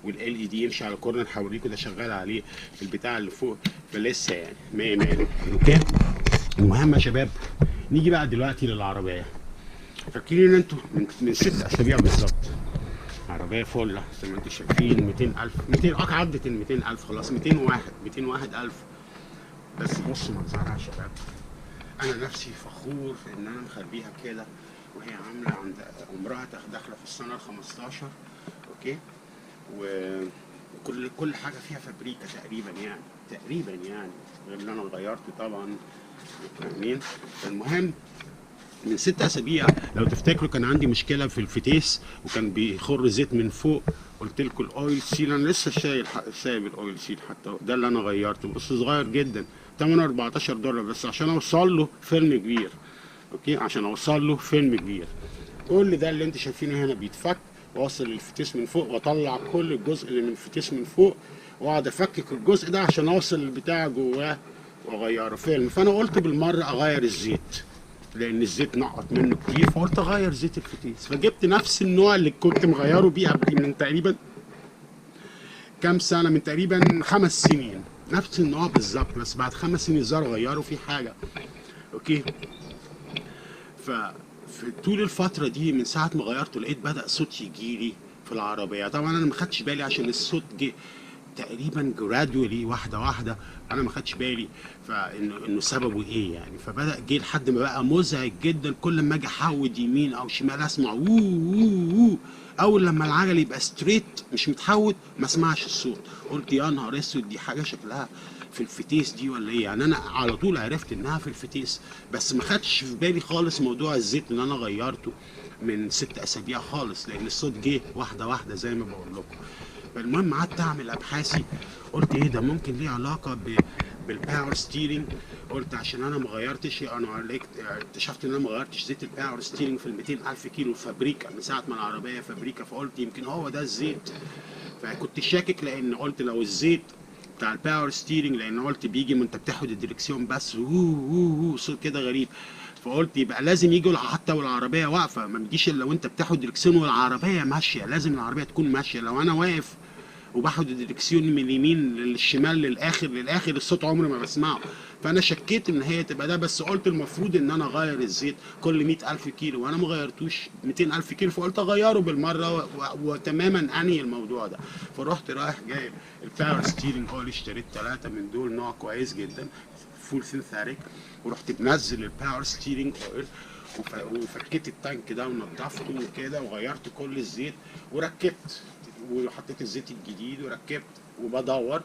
وال LED يمشي على الكورنر. هوريكم ده شغال عليه في البتاع اللي فوق. فلسه يعني 100. اوكي. المهم يا شباب نيجي بقى دلوقتي للعربيه. فاكرين ان انتوا من 6 اسابيع بالظبط عربيه فله زي ما انتم شايفين 200,000 عدت ال 200,000 خلاص. 201,000. بس بصوا منظرها يا شباب. انا نفسي فخور ان انا مخليها كده وهي عامله عند عمرها داخله في السنه ال 15. اوكي. وكل حاجه فيها فابريكا تقريبا يعني غير اللي انا غيرته طبعا. فاهمين؟ المهم من 6 اسابيع لو تفتكروا كان عندي مشكله في الفتيس وكان بيخر زيت من فوق. قلت لكم الاويل سيل، انا لسه سايب الاويل سيل حتى ده اللي انا غيرته. بص صغير جدا، ثمنه $14 بس عشان اوصل له فيلم كبير. اوكي. عشان اوصل له فيلم كبير. كل ده اللي انت شايفينه هنا بيتفك، واوصل الفتيس من فوق واطلع كل الجزء اللي من الفتيس من فوق واقعد افكك الجزء ده عشان اوصل البتاع جواه واغيره فيلم. فانا قلت بالمره اغير الزيت لان الزيت نقط منه كتير، فقلت اغير زيت الفتيس. فجبت نفس النوع اللي كنت مغيره بيه قبل من تقريبا كام سنه، من تقريبا 5 سنين. نفس النوع بالظبط، بس بعد 5 سنين الظاهر غيروا فيه حاجه. اوكي. في طول الفتره دي من ساعه ما غيرته لقيت بدا صوت يجيلي في العربيه. طبعا انا ما خدتش بالي عشان الصوت جه تقريبا جرادولي واحده. انا ما خدتش بالي انه سببه ايه يعني. فبدا جه لحد ما بقى مزعج جدا. كل ما اجي احود يمين او شمال اسمع وو. اول لما العجل يبقى ستريت مش متحود ما اسمعش الصوت. قلت يا نهار اسود، دي حاجه شكلها في الفتيس دي ولا ايه؟ يعني انا على طول عرفت انها في الفتيس، بس ما خدتش في بالي خالص موضوع الزيت اللي انا غيرته من 6 اسابيع خالص، لان الصوت جه واحده زي ما بقول لكم. فالمهم قعدت اعمل ابحاثي، قلت ايه ده ممكن ليه علاقه بالباور ستيرنج. قلت عشان انا ما غيرتش، انا اكتشفت ان انا ما غيرتش زيت الباور ستيرنج في ال 200,000 كيلو فابريكا من ساعه ما العربيه فابريكا. فقلت يمكن هو ده الزيت. فكنت شاكك لان قلت لو الزيت بتاع الباور ستيرنج، لان قلت بيجي من انت بتاخد الدركسيون بس صوت كده غريب. فقلت يبقى لازم يجوا حتى والعربيه واقفه، ما بيجيش الا وانت بتاخد دركسيون والعربيه ماشيه. لازم العربيه تكون ماشيه. لو انا واقف وباخد الدركسيون من اليمين للشمال للاخر الصوت عمري ما بسمعه. فانا شكيت ان هي تبقى ده. بس قلت المفروض ان انا اغير الزيت كل 100,000 كيلو وانا ما غيرتوش 200,000 كيلو. فقلت اغيره بالمره وتماما انهي الموضوع ده. فرحت رايح جايب الباور ستيرنج اويل، اشتريت 3 من دول نوع كويس جدا فول سينثاريك، ورحت منزل الباور ستيرنج اويل وفكيت التانك ده ونضفته وكده وغيرت كل الزيت وركبت وحطيت الزيت الجديد وركبت وبدور.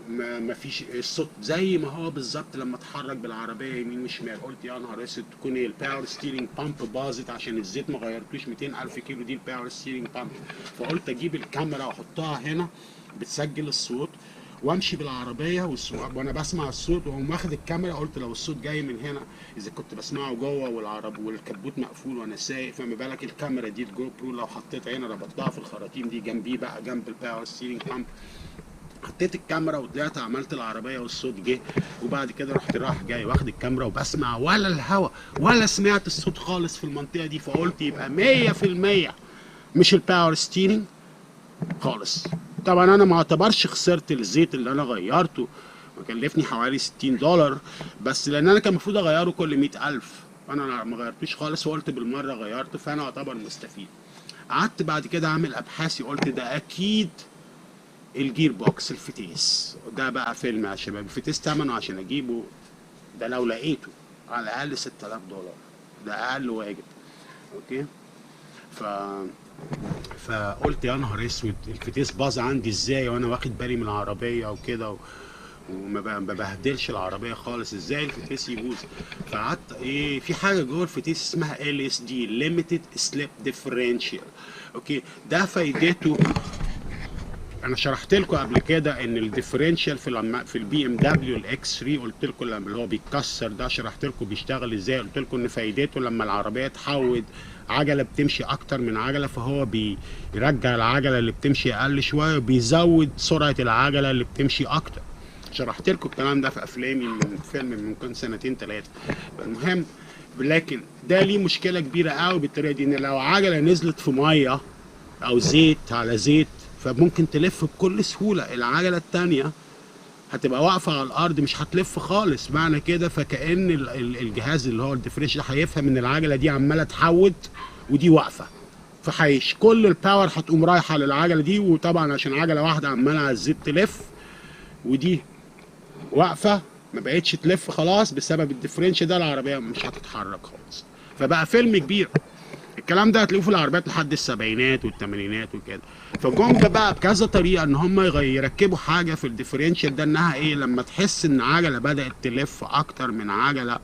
ما فيش الصوت زي ما هو بالظبط لما اتحرك بالعربيه يمين وشمال. قلت يا نهار اسود تكون الباور ستيرنج بامب باظت عشان الزيت ما غيرتوش 200,000 كيلو دي الباور ستيرنج بامب. فقلت اجيب الكاميرا واحطها هنا بتسجل الصوت وامشي بالعربيه وانا بسمع الصوت واقوم واخد الكاميرا. قلت لو الصوت جاي من هنا اذا كنت بسمعه جوه والكبوت مقفول وانا سايق، فما بالك الكاميرا دي الجو برو لو حطيتها هنا ربطتها في الخراطيم دي جنبيه بقى جنب الباور ستيرنج بامب. حطيت الكاميرا وطلعت عملت العربيه والصوت جه، وبعد كده رحت رايح جاي واخد الكاميرا وبسمع ولا الهوا ولا سمعت الصوت خالص في المنطقه دي. فقلت يبقى 100% مش الباور ستيرنج خالص. طبعا انا ما اعتبرش خسرت الزيت اللي انا غيرته وكلفني حوالي $60، بس لان انا كان المفروض اغيره كل 100,000 انا ما غيرتوش خالص وقلت بالمره غيرته، فانا اعتبر مستفيد. قعدت بعد كده اعمل ابحاثي، قلت ده اكيد الجير بوكس الفتيس. ده بقى فيلم يا شباب، الفتيس ثمنه عشان اجيبه ده لو لقيته على الاقل $6000، ده اقل واجب. اوكي، فقلت يا نهار اسود الفتيس باظ عندي ازاي وانا واخد بالي من العربيه وكده وما ببهدلش العربيه خالص، ازاي الفتيس يبوظ؟ فقعدت في حاجه جوه الفتيس اسمها LSD Limited Slip Differential. اوكي، ده فايدته انا شرحت لكم قبل كده ان الديفرنشال في البي ام دبليو الاكس 3 قلت لكم لما اللي هو بيتكسر ده شرحت لكم بيشتغل ازاي. قلت لكم ان فايدته لما العربيه تحود عجله بتمشي اكتر من عجله فهو بيرجع العجله اللي بتمشي اقل شويه وبيزود سرعه العجله اللي بتمشي اكتر. شرحت لكم الكلام ده في افلامي من فيلم من كان سنتين ثلاثه. المهم، لكن ده ليه مشكله كبيره قوي بالطريقه دي، ان لو عجله نزلت في ميه او زيت على زيت فممكن تلف بكل سهوله، العجله الثانيه هتبقى واقفه على الارض مش هتلف خالص. معنى كده فكأن الجهاز اللي هو الديفريش ده هيفهم ان العجله دي عماله تحود ودي واقفه، فهيش كل الباور هتقوم رايحه للعجله دي. وطبعا عشان عجله واحده عماله على الزيت تلف ودي واقفه ما بقتش تلف خلاص بسبب الديفرنش ده، العربيه مش هتتحرك خالص. فبقى فيلم كبير. الكلام ده هتلاقوه في العربيات لحد السبعينات والثمانينات وكده. فجم بقى بكذا طريقه ان هم يركبوا حاجه في الديفرنشال ده، انها لما تحس ان عجله بدات تلف اكتر من عجله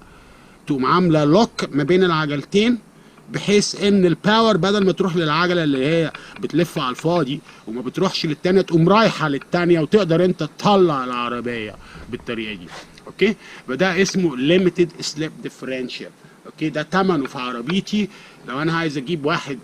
تقوم عامله لوك ما بين العجلتين، بحيث ان الباور بدل ما تروح للعجله اللي هي بتلف على الفاضي وما بتروحش للثانيه تقوم رايحه للثانيه، وتقدر انت تطلع العربيه بالطريقه دي. اوكي، فده اسمه ليميتد سليب ديفرنشال. اوكي، ده ثمنه في عربيتي لو انا عايز اجيب واحد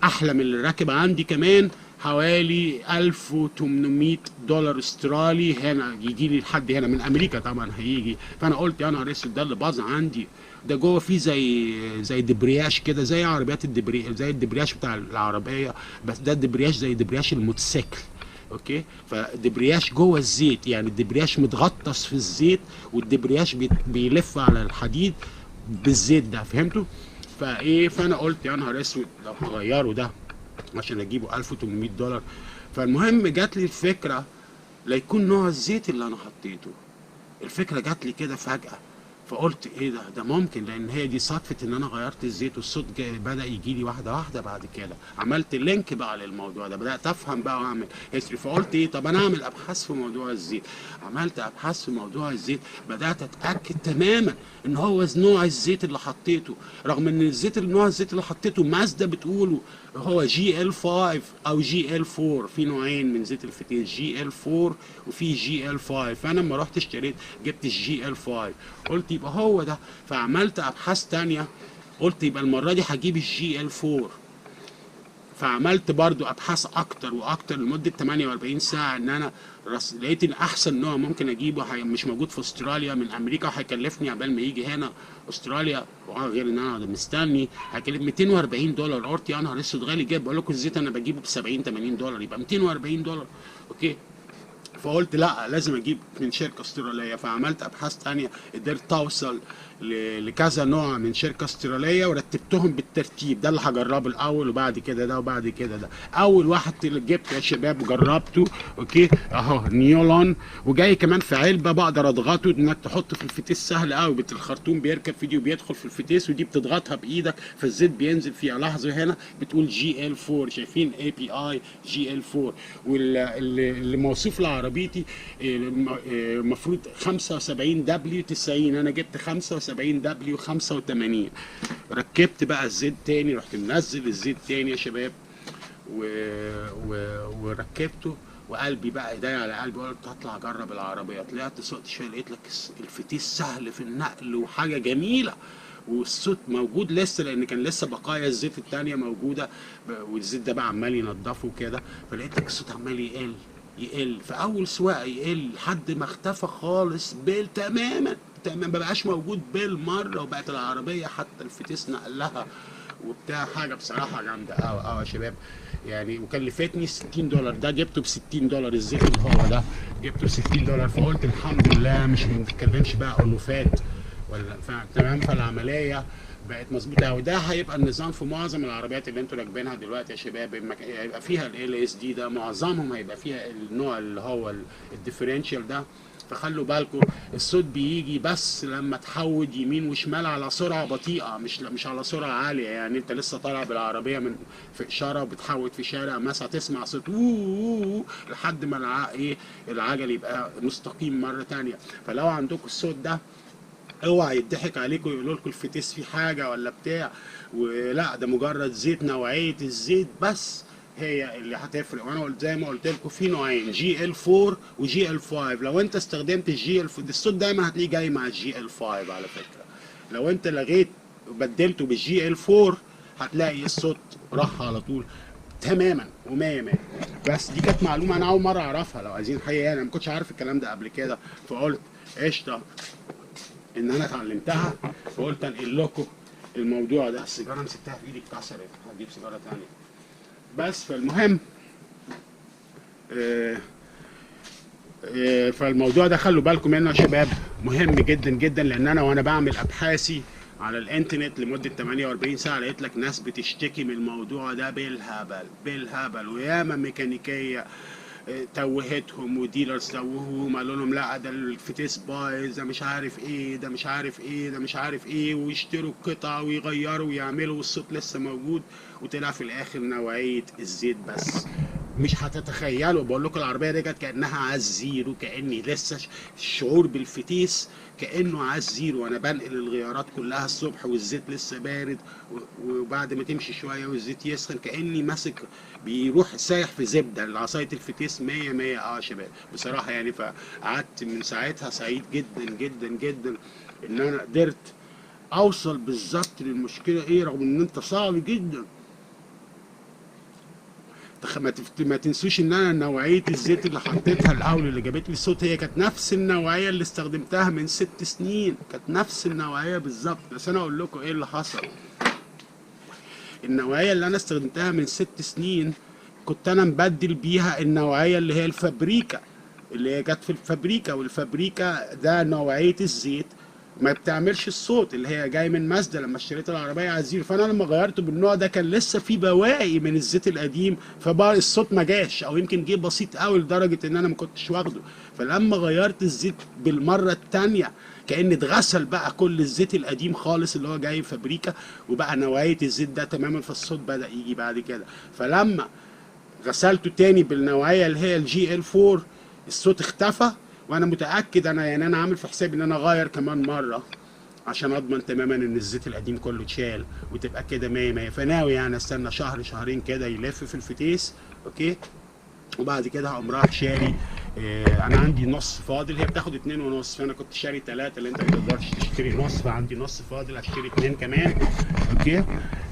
احلى من اللي راكب عندي كمان حوالي $1800 استرالي. هنا يجي لي لحد هنا من امريكا طبعا هيجي. فانا قلت يا نهار اسود ده اللي باظ عندي ده جوه فيه زي دبرياش كده، زي عربيات زي الدبرياش بتاع العربيه، بس ده الدبرياش زي دبرياش الموتوسيكل. اوكي، فدبرياش جوه الزيت، يعني الدبرياش متغطس في الزيت والدبرياش بيلف على الحديد بالزيت ده، فهمتوا؟ فانا قلت يا نهار اسود لو هغيره ده عشان اجيبه $1800. فالمهم جات لي الفكره لا يكون نوع الزيت اللي انا حطيته. الفكره جات لي كده فجاه، فقلت ده ممكن، لان هي دي صدفه ان انا غيرت الزيت والصوت بدا يجي لي واحده واحده. بعد كده عملت لينك بقى للموضوع ده، بدات افهم بقى واعمل هيستوري. فقلت طب انا اعمل ابحاث في موضوع الزيت. عملت ابحاث في موضوع الزيت، بدات اتاكد تماما ان هو نوع الزيت اللي حطيته، رغم ان نوع الزيت اللي حطيته مازدا بتقوله هو GL5 او GL4. في نوعين من زيت الفتيس، GL4 وفي GL5. فانا لما رحت اشتريت جبت GL5، قلت يبقى هو ده. فعملت ابحاث تانية، قلت يبقى المره دي هجيب GL4. فعملت برضو ابحاث اكتر واكتر لمده 48 ساعه، ان انا لقيت ان احسن نوع ممكن اجيبه مش موجود في استراليا من امريكا، وهيكلفني عبال ما يجي هنا استراليا، غير ان انا مستني هيكلف $240. قلت يا نهار اسود غالي جدا. بقول لكم الزيت انا بجيبه ب $70-80، يبقى $240. اوكي، فقلت لا لازم اجيب من شركه استراليه، فعملت ابحاث تانية، قدرت اوصل لكذا نوع من شركه استراليه ورتبتهم بالترتيب، ده اللي هجربه الاول وبعد كده ده وبعد كده ده. اول واحد اللي جبته يا شباب وجربته اوكي اهو نيولون، وجاي كمان في علبه بقدر اضغطه انك تحطه في الفتيس، سهل قوي، الخرطوم بيركب فيديو بيدخل في الفتيس ودي بتضغطها بايدك فالزيت بينزل فيها. لاحظوا هنا بتقول جي ال 4، شايفين اي بي اي جي ال 4. واللي موصوف لعربيتي المفروض 75 دبليو 90، انا جبت 75 دبليو 85. ركبت بقى الزيت تاني، رحت منزل الزيت تاني يا شباب وركبته، وقلبي بقى ايديا على قلبي، قلت هطلع اجرب العربيه. طلعت سوقت شويه لقيت لك الفتيس سهل في النقل وحاجه جميله، والصوت موجود لسه لان كان لسه بقايا الزيت التانية موجوده، والزيت ده بقى عمال ينضفه كده، فلقيت لك الصوت عمال يقل في اول سواقه، يقل لحد ما اختفى خالص تماما ما بقاش موجود بالمره، وبقت العربيه حتى الفتيس نقلها وبتاع. حاجه بصراحه جامده قوي يا شباب يعني، وكلفتني $60. ده جبته ب $60 الزيت اللي هو ده جبته ب $60. فقلت الحمد لله مش بنتكلمش بقى الوفات ولا تمام. فالعمليه بقت مظبوطه قوي. ده هيبقى النظام في معظم العربيات اللي انتوا راكبينها دلوقتي يا شباب، هيبقى فيها ال اس دي ده، معظمهم هيبقى فيها النوع اللي هو الديفرنشال ده. فخلوا بالكم الصوت بيجي بس لما تحود يمين وشمال على سرعه بطيئه، مش على سرعه عاليه. يعني انت لسه طالع بالعربيه من في اشاره وبتحود في شارع مثلا تسمع صوت لحد ما العجل يبقى مستقيم مره ثانيه. فلو عندكم الصوت ده اوعى يضحك عليكم يقولوا لكم الفتيس فيه حاجه ولا بتاع، ولا ده مجرد زيت. نوعيه الزيت بس هي اللي هتفرق. وانا قلت زي ما قلت لكم في نوعين، جي ال 4 وجي ال 5. لو انت استخدمت الجي ال 4 الصوت دايما هتلاقيه جاي مع الجي ال 5 على فكره. لو انت لغيت وبدلته بالجي ال 4 هتلاقي الصوت راح على طول تماما ومية مية. بس دي كانت معلومه انا اول مره اعرفها، لو عايزين حقيقه انا ما كنتش عارف الكلام ده قبل كده، فقلت قشطه ان انا اتعلمتها، فقلت انقل لكم الموضوع ده. السيجاره مسكتها في ايدي اتكسرت، هجيب سيجاره ثانيه. بس فالمهم فالموضوع ده خلوا بالكم منه يا شباب، مهم جدا جدا. لان انا وانا بعمل ابحاثي على الانترنت لمده 48 ساعه لقيت لك ناس بتشتكي من الموضوع ده بالهبل، وياما ميكانيكيه توهتهم وديلرز توهوهم، قالوا لهم لا ده الفتيس بايظ، ده مش عارف ايه، ده مش عارف ايه، ده مش عارف ايه، ويشتروا قطع ويغيروا ويعملوا والصوت لسه موجود. وطلع في الاخر نوعيه الزيت بس. مش هتتخيلوا، بقول لكم العربيه دي كانت كانها على الزيرو، كاني لسه الشعور بالفتيس كانه على الزيرو وانا بنقل الغيارات كلها الصبح والزيت لسه بارد، وبعد ما تمشي شويه والزيت يسخن كاني ماسك بيروح سايح في زبده. العصايه الفتيس 100 100 يا شباب بصراحه يعني. فقعدت من ساعتها سعيد جدا جدا جدا ان انا قدرت اوصل بالظبط للمشكله ايه، رغم ان انت صعب جدا. ما تنسوش ان انا نوعيه الزيت اللي حطيتها الاول اللي جابت لي الصوت هي كانت نفس النوعيه اللي استخدمتها من 6 سنين، كانت نفس النوعيه بالظبط. بس انا اقول لكم ايه اللي حصل. النوعيه اللي انا استخدمتها من 6 سنين كنت انا مبدل بيها النوعيه اللي هي الفابريكا، اللي هي جت في الفابريكا، والفابريكا ده نوعيه الزيت ما بتعملش الصوت، اللي هي جاي من مازدا لما اشتريت العربيه على الزيرو. فانا لما غيرته بالنوع ده كان لسه في بواقي من الزيت القديم، فبقى الصوت ما جاش او يمكن جه بسيط قوي لدرجه ان انا ما كنتش واخده. فلما غيرت الزيت بالمره الثانيه كأن اتغسل بقى كل الزيت القديم خالص اللي هو جاي فابريكا، وبقى نوعيه الزيت ده تماما، فالصوت بدأ يجي بعد كده. فلما غسلته تاني بالنوعيه اللي هي الجي ال 4 الصوت اختفى. وانا متاكد انا عامل في حسابي ان انا اغير كمان مره عشان اضمن تماما ان الزيت القديم كله اتشال وتبقى كده 100 100. فناوي يعني استنى شهر شهرين كده يلف في الفتيس اوكي، وبعد كده هقوم رايح شاري. انا عندي نص فاضل، هي بتاخد 2.5، فانا كنت شاري 3 اللي انت ما تقدرش تشتري نص، فعندي نص فاضل هشتري 2 كمان اوكي.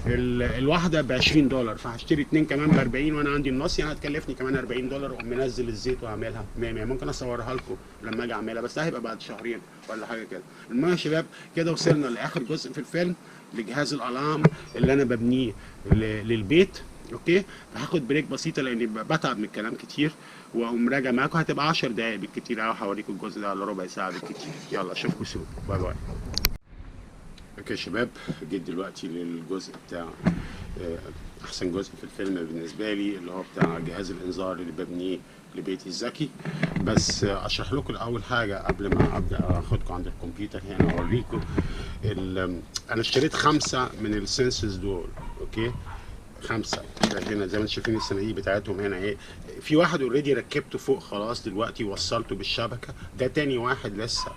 الواحده ب $20 فهشتري 2 كمان ب 40 وانا عندي النص، يعني هتكلفني كمان $40 واقوم منزل الزيت واعملها 100 100. ممكن اصورها لكم لما اجي اعملها، بس ده هيبقى بعد شهرين ولا حاجه كده. المهم يا شباب كده وصلنا لاخر جزء في الفيلم، لجهاز الالارم اللي انا ببنيه للبيت اوكي. فهاخد بريك بسيطه لاني بتعب من الكلام كتير، واقوم راجع معاكم. هتبقى 10 دقايق بالكتير قوي، هوريكم الجزء ده على ربع ساعه بالكتير. يلا اشوفكم سوق، باي باي. اوكي يا شباب، جيت دلوقتي للجزء بتاع احسن جزء في الفيلم بالنسبه لي، اللي هو بتاع جهاز الانذار اللي ببنيه لبيتي الذكي. بس اشرح لكم الاول حاجه قبل ما ابدا اخدكم عند الكمبيوتر هنا واوريكم. انا اشتريت 5 من السنسز دول، اوكي، 5 هنا زي ما انتم شايفين الصناديق بتاعتهم هنا اهي. في واحد اوريدي ركبته فوق خلاص دلوقتي، وصلته بالشبكه. ده تاني واحد لسه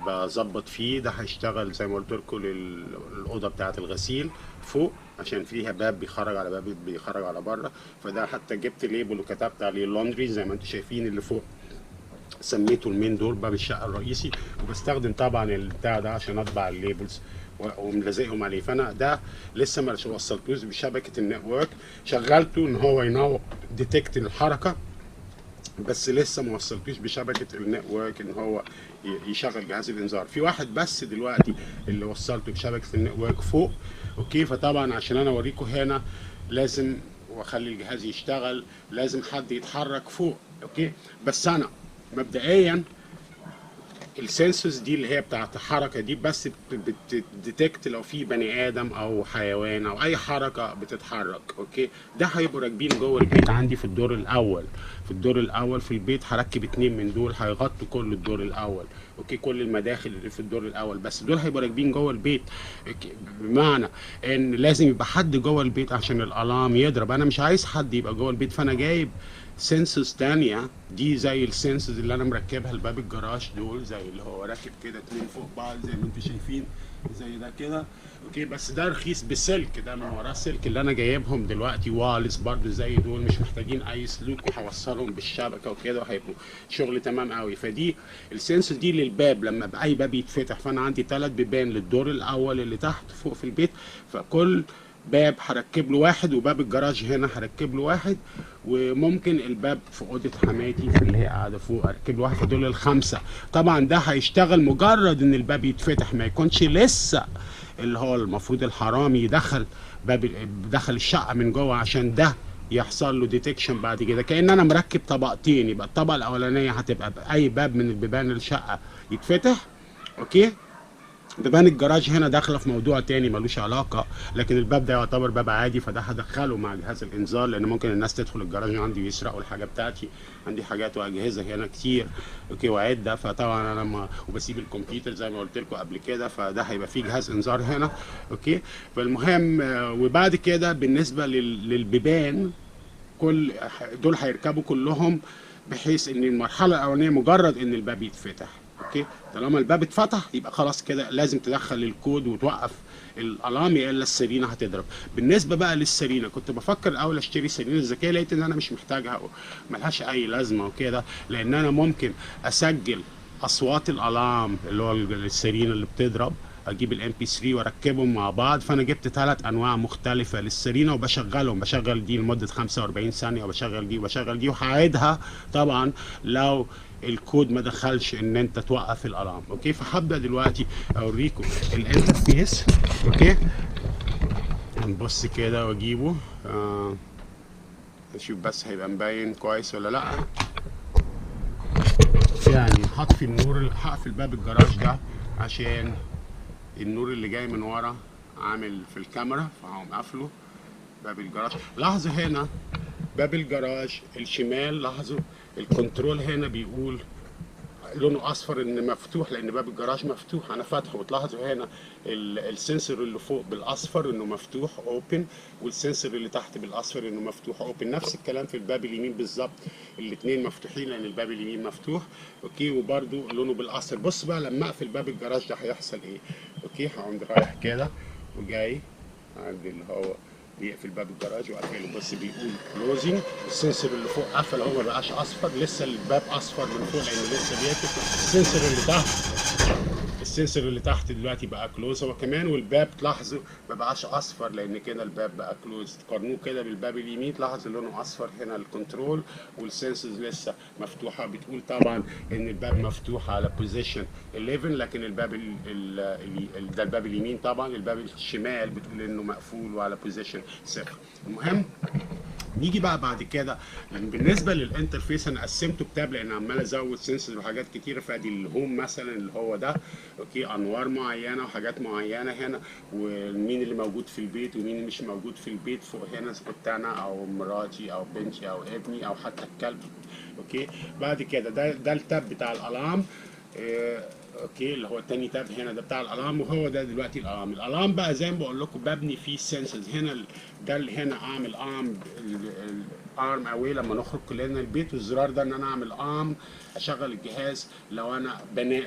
بظبط فيه، ده هيشتغل زي ما قلت لكم للاوضه بتاعه الغسيل فوق، عشان فيها باب بيخرج على باب بيخرج على بره. فده حتى جبت ليبل وكتبت عليه لوندري زي ما انتم شايفين اللي فوق، سميته المين دور، باب الشقه الرئيسي. وبستخدم طبعا البتاع ده عشان اطبع الليبلز وملزقهم عليه. فانا ده لسه ما وصلتوش بشبكه النتورك، شغلته ان هو ينور ديتكت الحركه، بس لسه ما وصلتوش بشبكه النتورك ان هو يشغل جهاز الانذار. في واحد بس دلوقتي اللي وصلته بشبكه النتورك فوق، اوكي. فطبعا عشان انا اوريكم هنا لازم واخلي الجهاز يشتغل لازم حد يتحرك فوق، اوكي. بس انا مبدئيا السنسورز دي اللي هي بتاعت الحركه دي بس بتديتكت لو في بني ادم او حيوان او اي حركه بتتحرك، اوكي. ده هيبقوا راكبين جوه البيت عندي في الدور الاول. في الدور الاول في البيت هركب 2 من دول هيغطوا كل الدور الاول، اوكي، كل المداخل اللي في الدور الاول. بس دول هيبقوا راكبين جوه البيت، بمعنى ان لازم يبقى حد جوه البيت عشان الالارم يضرب. انا مش عايز حد يبقى جوه البيت، فانا جايب سنسز تانية دي زي السنسز اللي انا مركبها لباب الجراج دول، زي اللي هو راكب كده 2 فوق بعض زي ما انتم شايفين، زي ده كده، اوكي. بس ده رخيص بسلك، ده من وراه سلك اللي انا جايبهم دلوقتي وايرلس برضو زي دول، مش محتاجين اي سلوك، وهوصلهم بالشبكه وكده وهيبقوا شغل تمام قوي. فدي السنسور دي للباب لما اي باب يتفتح. فانا عندي 3 بيبان للدور الاول اللي تحت فوق في البيت، فكل باب هركب له واحد، وباب الجراج هنا هركب له واحد، وممكن الباب في اوضه حماتي في اللي هي قاعده فوق اركب له واحد. فدول ال5. طبعا ده هيشتغل مجرد ان الباب يتفتح، ما يكونش لسه اللي هو المفروض الحرامي يدخل دخل الشقه من جوه عشان ده يحصل له ديتكشن بعد كده. كأن انا مركب طبقتين، يبقى الطبقه الاولانيه هتبقى اي باب من البيبان الشقه يتفتح، اوكي. بيبان الجراج هنا داخله في موضوع تاني ملوش علاقه، لكن الباب ده يعتبر باب عادي، فده هدخله مع جهاز الانذار، لان ممكن الناس تدخل الجراج عندي ويسرقوا الحاجه بتاعتي. عندي حاجات واجهزه هنا كتير، اوكي، وعده. فطبعا انا لما وبسيب الكمبيوتر زي ما قلت لكم قبل كده، فده هيبقى فيه جهاز انذار هنا، اوكي. فالمهم وبعد كده بالنسبه للبيبان كل دول هيركبوا كلهم، بحيث ان المرحله الاولانيه مجرد ان الباب يتفتح، اوكي. طالما الباب اتفتح يبقى خلاص كده لازم تدخل الكود وتوقف الالارم، الا السرينه هتضرب. بالنسبه بقى للسرينه، كنت بفكر الاول اشتري سرينه ذكيه، لقيت ان انا مش محتاجها، ملهاش اي لازمه وكده، لان انا ممكن اسجل اصوات الالارم اللي هو السرينه اللي بتضرب، اجيب الام بي 3 واركبهم مع بعض. فانا جبت 3 انواع مختلفه للسرينه وبشغلهم، بشغل دي لمده 45 ثانيه وبشغل دي وبشغل دي، وهعيدها طبعا لو الكود ما دخلش ان انت توقف الالارم، اوكي. فهبدا دلوقتي اوريكم الانترفيس، اوكي. هنبص كده واجيبه نشوف بس هيبقى مبين كويس ولا لا. يعني هطفي النور، هقفل باب الجراج ده عشان النور اللي جاي من ورا عامل في الكاميرا، فهقوم قافله باب الجراج. لاحظوا هنا باب الجراج الشمال، لاحظوا الكنترول هنا بيقول لونه اصفر ان مفتوح، لان باب الجراج مفتوح انا فاتحه. وتلاحظوا هنا السنسور اللي فوق بالاصفر انه مفتوح اوبن، والسنسور اللي تحت بالاصفر انه مفتوح اوبن. نفس الكلام في الباب اليمين بالظبط، الاثنين مفتوحين لان الباب اليمين مفتوح، اوكي. وبرده لونه بالاصفر. بص بقى لما اقفل باب الجراج ده هيحصل ايه، اوكي. هقوم رايح كده وجاي عند اللي هو بيقفل باب الجراج وقفله، بس بيقول كلوزنج. السنسور اللي فوق قفل، هو ما بقاش اصفر، لسه الباب اصفر من فوق لانه لسه بيقفل. السنسور اللي تحت دلوقتي بقى كلوز هو كمان، والباب تلاحظوا ما بقاش اصفر لان كده الباب بقى كلوز. تقارنوه كده بالباب اليمين تلاحظوا لونه اصفر هنا الكنترول، والسنسورز لسه مفتوحه. بتقول طبعا ان الباب مفتوح على بوزيشن 11، لكن الباب ده الباب اليمين، طبعا الباب الشمال بتقول انه مقفول وعلى بوزيشن 0. المهم نيجي بقى بعد كده بالنسبه للانترفيس. انا قسمته كتاب لان عمال ازود سنسز وحاجات كتيره. فادي الهوم مثلا اللي هو ده، اوكي، انوار معينه وحاجات معينه هنا، ومين اللي موجود في البيت ومين اللي مش موجود في البيت. فوق هنا كنت انا او مراتي او بنتي او ابني او حتى الكلب، اوكي. بعد كده ده التاب بتاع الالارم، اوكي، اللي هو التاني تاب هنا ده بتاع الالارم، وهو ده دلوقتي الالارم. الالارم بقى زي ما بقول لكم ببني فيه سنسز. هنا ده اللي هنا اعمل ارم اواي لما نخرج كلنا البيت، والزرار ده ان انا اعمل اشغل الجهاز لو انا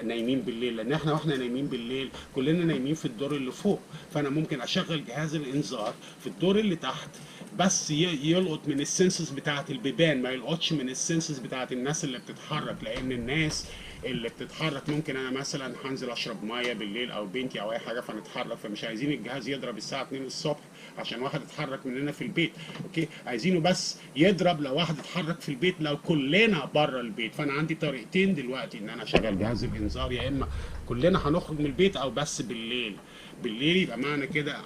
نايمين بالليل، لان احنا واحنا نايمين بالليل كلنا نايمين في الدور اللي فوق. فانا ممكن اشغل جهاز الانذار في الدور اللي تحت، بس يلقط من السنسز بتاعه البيبان، ما يلقطش من السنسز بتاعه الناس اللي بتتحرك. لان الناس اللي بتتحرك ممكن انا مثلا هنزل اشرب ميه بالليل او بنتي او اي حاجه فنتحرك، فمش عايزين الجهاز يضرب الساعه 2 الصبح عشان واحد اتحرك مننا في البيت، اوكي. عايزينه بس يضرب لو واحد اتحرك في البيت، لو كلنا بره البيت. فانا عندي طريقتين دلوقتي ان انا اشغل جهاز الانذار، يا اما كلنا هنخرج من البيت او بس بالليل. يبقى معنى كده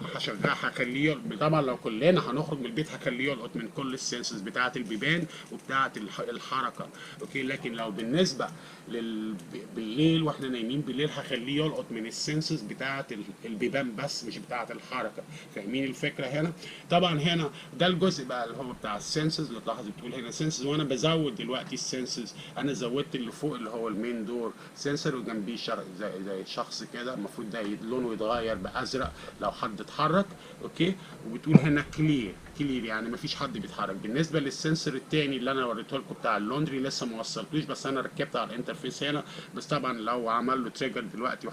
هخليه طبعا لو كلنا هنخرج من البيت هخليه يلقط من كل السنسز بتاعه البيبان وبتاعه الحركه، اوكي. لكن لو بالنسبه بالليل واحنا نايمين بالليل هخليه يلقط من السنسز بتاعه البيبان بس، مش بتاعه الحركه. فاهمين الفكره هنا؟ طبعا هنا ده الجزء بقى اللي هو بتاع السنسز. اللي تلاحظ بتقول هنا سنسز، وانا بزود دلوقتي السنسز. انا زودت اللي فوق اللي هو المين دور سنسور، وجنبيه زي شخص كده، المفروض ده لونه يتغير بازرق لو حد اتحرك، اوكي. وبتقول هنا كلير يعني مفيش حد بيتحرك. بالنسبه للسنسور الثاني اللي انا وريته لكم بتاع اللوندري لسه ما وصلتوش، بس انا ركبت على الانترفيس هنا. بس طبعا لو عمل له تريجر دلوقتي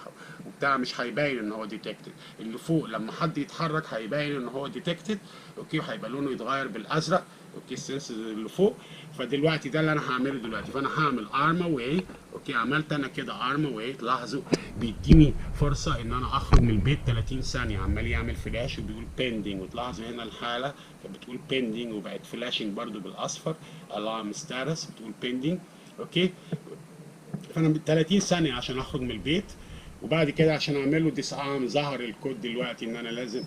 وبتاع مش هيبين ان هو ديتكتد. اللي فوق لما حد يتحرك هيبين ان هو ديتكتد، اوكي، وهيبقى لونه يتغير بالازرق، اوكي، السنسور اللي فوق. فدلوقتي ده اللي انا هعمله دلوقتي. فانا هعمل ارم اواي، اوكي. عملت انا كده ارم اواي. تلاحظوا بيديني فرصه ان انا اخرج من البيت 30 ثانيه. عمال يعمل فلاش وبيقول بيندنج، وتلاحظوا هنا الحاله كانت بتقول بيندنج وبقت فلاشنج برده بالاصفر، الارم ستاتس بتقول بيندنج، اوكي. فانا 30 ثانيه عشان اخرج من البيت. وبعد كده عشان اعمل له ديسارم ظهر الكود دلوقتي ان انا لازم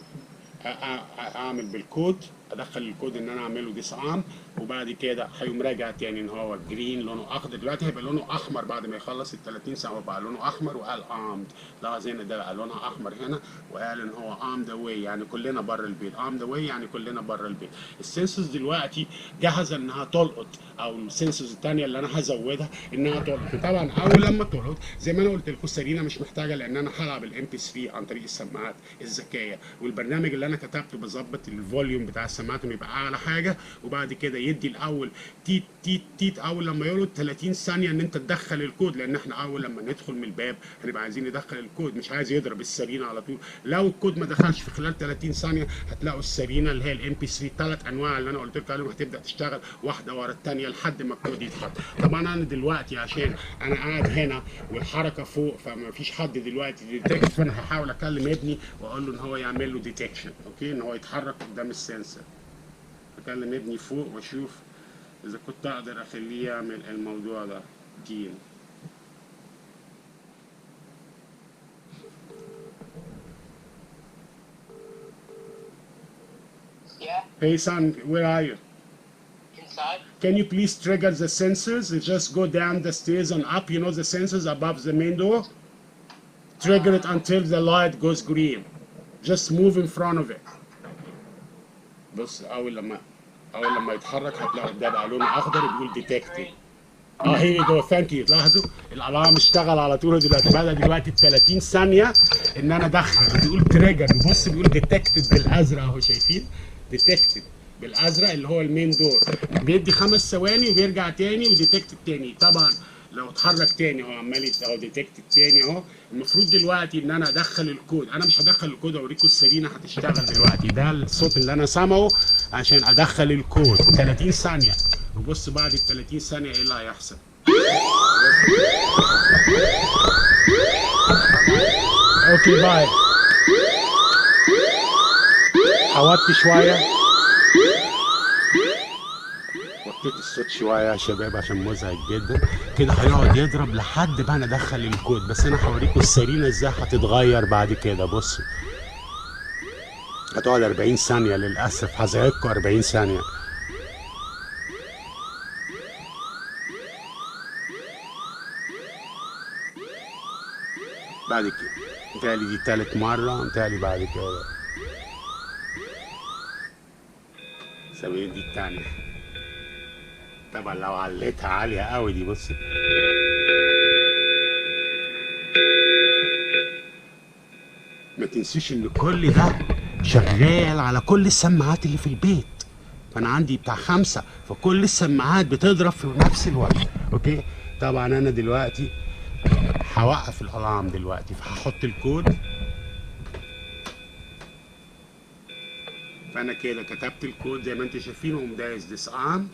اعمل بالكود، ادخل الكود ان انا اعمل له ديسارم. وبعد كده هيقوم راجع تاني ان هو جرين لونه اخضر. دلوقتي هيبقى لونه احمر بعد ما يخلص ال 30 ثانيه، بقى لونه احمر وقال ارمد. لاحظ هنا ده بقى لونها احمر هنا، وقال ان هو ارمد اواي يعني كلنا بره البيت. ارمد اواي يعني كلنا بره البيت. السنسورز دلوقتي جاهزه انها تلقط، او السنسورز الثانيه اللي انا هزودها انها تلقط. طبعا اول لما تلقط زي ما انا قلت لكم سيرينا مش محتاجه، لان انا هلعب الام بي 3 عن طريق السماعات الذكيه، والبرنامج اللي انا كتبته بظبط الفوليوم بتاع السماعات انه يبقى اعلى حاجه. وبعد كده يدي الاول تيت تيت تيت اول لما يقولوا 30 ثانيه ان انت تدخل الكود، لان احنا اول لما ندخل من الباب هنبقى عايزين ندخل الكود، مش عايز يضرب السرينه على طول. لو الكود ما دخلش في خلال 30 ثانيه هتلاقوا السرينه اللي هي الام بي 3 ثلاث انواع اللي انا قلت لكم عليهم هتبدا تشتغل واحده ورا الثانيه لحد ما الكود يتحط. طبعا انا دلوقتي عشان انا قاعد هنا والحركه فوق فما فيش حد دلوقتي ديتكت، فانا هحاول اكلم ابني واقول له ان هو يعمل له ديتكشن، اوكي، ان هو يتحرك قدام السنسور. اكلم ابني فوق واشوف اذا كنت اقدر اخليه يعمل الموضوع ده. دين Yeah. Hey son, where are you? Inside. Can you please trigger the sensors and just go down the stairs and up, you know the sensors above the main door? Trigger it until the light goes green. Just move in front of it. بص اول لما يتحرك هتلاقوا ده بقى لونه اخضر بيقول ديتكتد. هي جو ثانك يو. لاحظوا الالارم اشتغل على طول دلوقتي. بدا دلوقتي ب 30 ثانيه ان انا ادخل بيقول تريجر. بص بيقول ديتكتد بالازرق اهو، شايفين؟ ديتكتد بالازرق اللي هو المين دور. بيدي 5 ثواني وبيرجع تاني وديتكتد تاني. طبعا لو اتحرك تاني اهو عمال اهو ديتكتد تاني اهو. المفروض دلوقتي ان انا ادخل الكود. انا مش هدخل الكود اوريكم السرينه هتشتغل دلوقتي. ده الصوت اللي انا سامعه عشان ادخل الكود 30 ثانيه. وبص بعد ال 30 ثانيه ايه اللي هيحصل. اوكي باي. حودت شويه، وطيت الصوت شويه يا شباب عشان مزعج جدا. كده هيقعد يضرب لحد ما انا ادخل الكود، بس انا هوريكم السرينه ازاي هتتغير بعد كده. بصوا هتقعد 40 ثانيه للاسف، هزعجكم 40 ثانيه. بعد كده متهيألي دي تالت مرة، متهيألي بعد كده سوي دي التانية. طبعا لو عليتها عالية قوي دي، بصي ما تنسيش ان كل ده شغال على كل السماعات اللي في البيت. فانا عندي بتاع 5، فكل السماعات بتضرب في نفس الوقت. اوكي طبعا انا دلوقتي هوقف الالارم دلوقتي، فهحط الكود. فانا كده كتبت الكود زي ما انتم شايفين، وقوم دايس ديس ارم،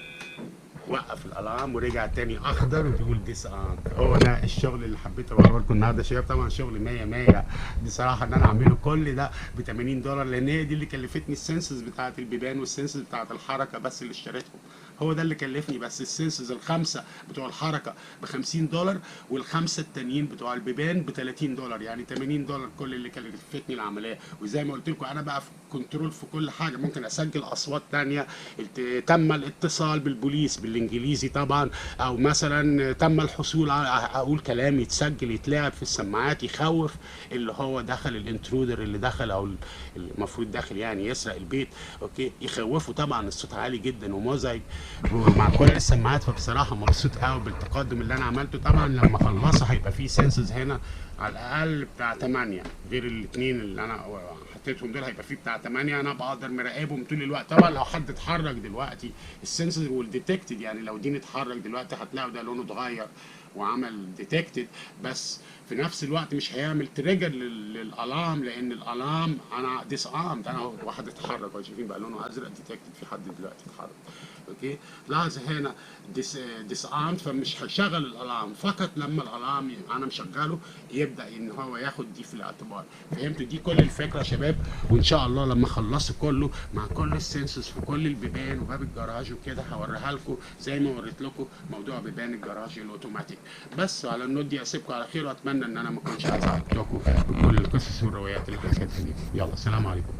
وقف الالارم ورجع تاني اخضر وتقول ديس ارم. هو ده الشغل اللي حبيت اوريه لكم النهارده يا شباب. طبعا شغل 100 100 بصراحه ان انا اعمله كل ده ب $80، لان هي دي اللي كلفتني السنسز بتاعه البيبان والسنسز بتاعه الحركه بس اللي اشتريتهم. هو ده اللي كلفني، بس السنسز الخمسه بتوع الحركه ب $50، والخمسه التانيين بتوع البيبان ب $30، يعني $80 كل اللي كلفتني العمليه. وزي ما قلت لكم انا بقى في كنترول في كل حاجه، ممكن اسجل اصوات تانية. تم الاتصال بالبوليس بالانجليزي طبعا، او مثلا تم الحصول على، اقول كلام يتسجل يتلعب في السماعات يخوف اللي هو دخل الانترودر اللي دخل، او المفروض داخل يعني يسرق البيت. اوكي يخوفوا. طبعا الصوت عالي جدا ومزعج مع كل السماعات. فبصراحه مبسوط قوي بالتقدم اللي انا عملته. طبعا لما اخلصه هيبقى فيه سنسز هنا على الاقل بتاع 8 غير الاثنين اللي انا حطيتهم دول، هيبقى فيه بتاع 8 انا بقدر مراقبهم طول الوقت. طبعا لو حد اتحرك دلوقتي السنسز والديتكتد، يعني لو دي اتحرك دلوقتي هتلاقوا ده لونه اتغير وعمل ديتكتد، بس في نفس الوقت مش هيعمل تريجر للالارم، لان الالارم انا ديس ارم ده، انا واحد اتحرك شايفين بقى لونه ازرق ديتكتد، في حد دلوقتي اتحرك. اوكي لاحظ هنا ديس ارم، فمش هيشغل الالارم، فقط لما الالارم انا مشغله يبدا ان هو ياخد دي في الاعتبار. فهمتوا؟ دي كل الفكره يا شباب. وان شاء الله لما اخلصه كله مع كل السنسز في كل البيبان وباب الجراج وكده هوريها لكم زي ما وريت لكم موضوع بيبان الجراج الاوتوماتيك. بس على النوت دي اسيبكم على خير، واتمنى ان انا ما اكونش ازعجتكم بكل القصص والروايات اللي كانت دي. يلا سلام عليكم.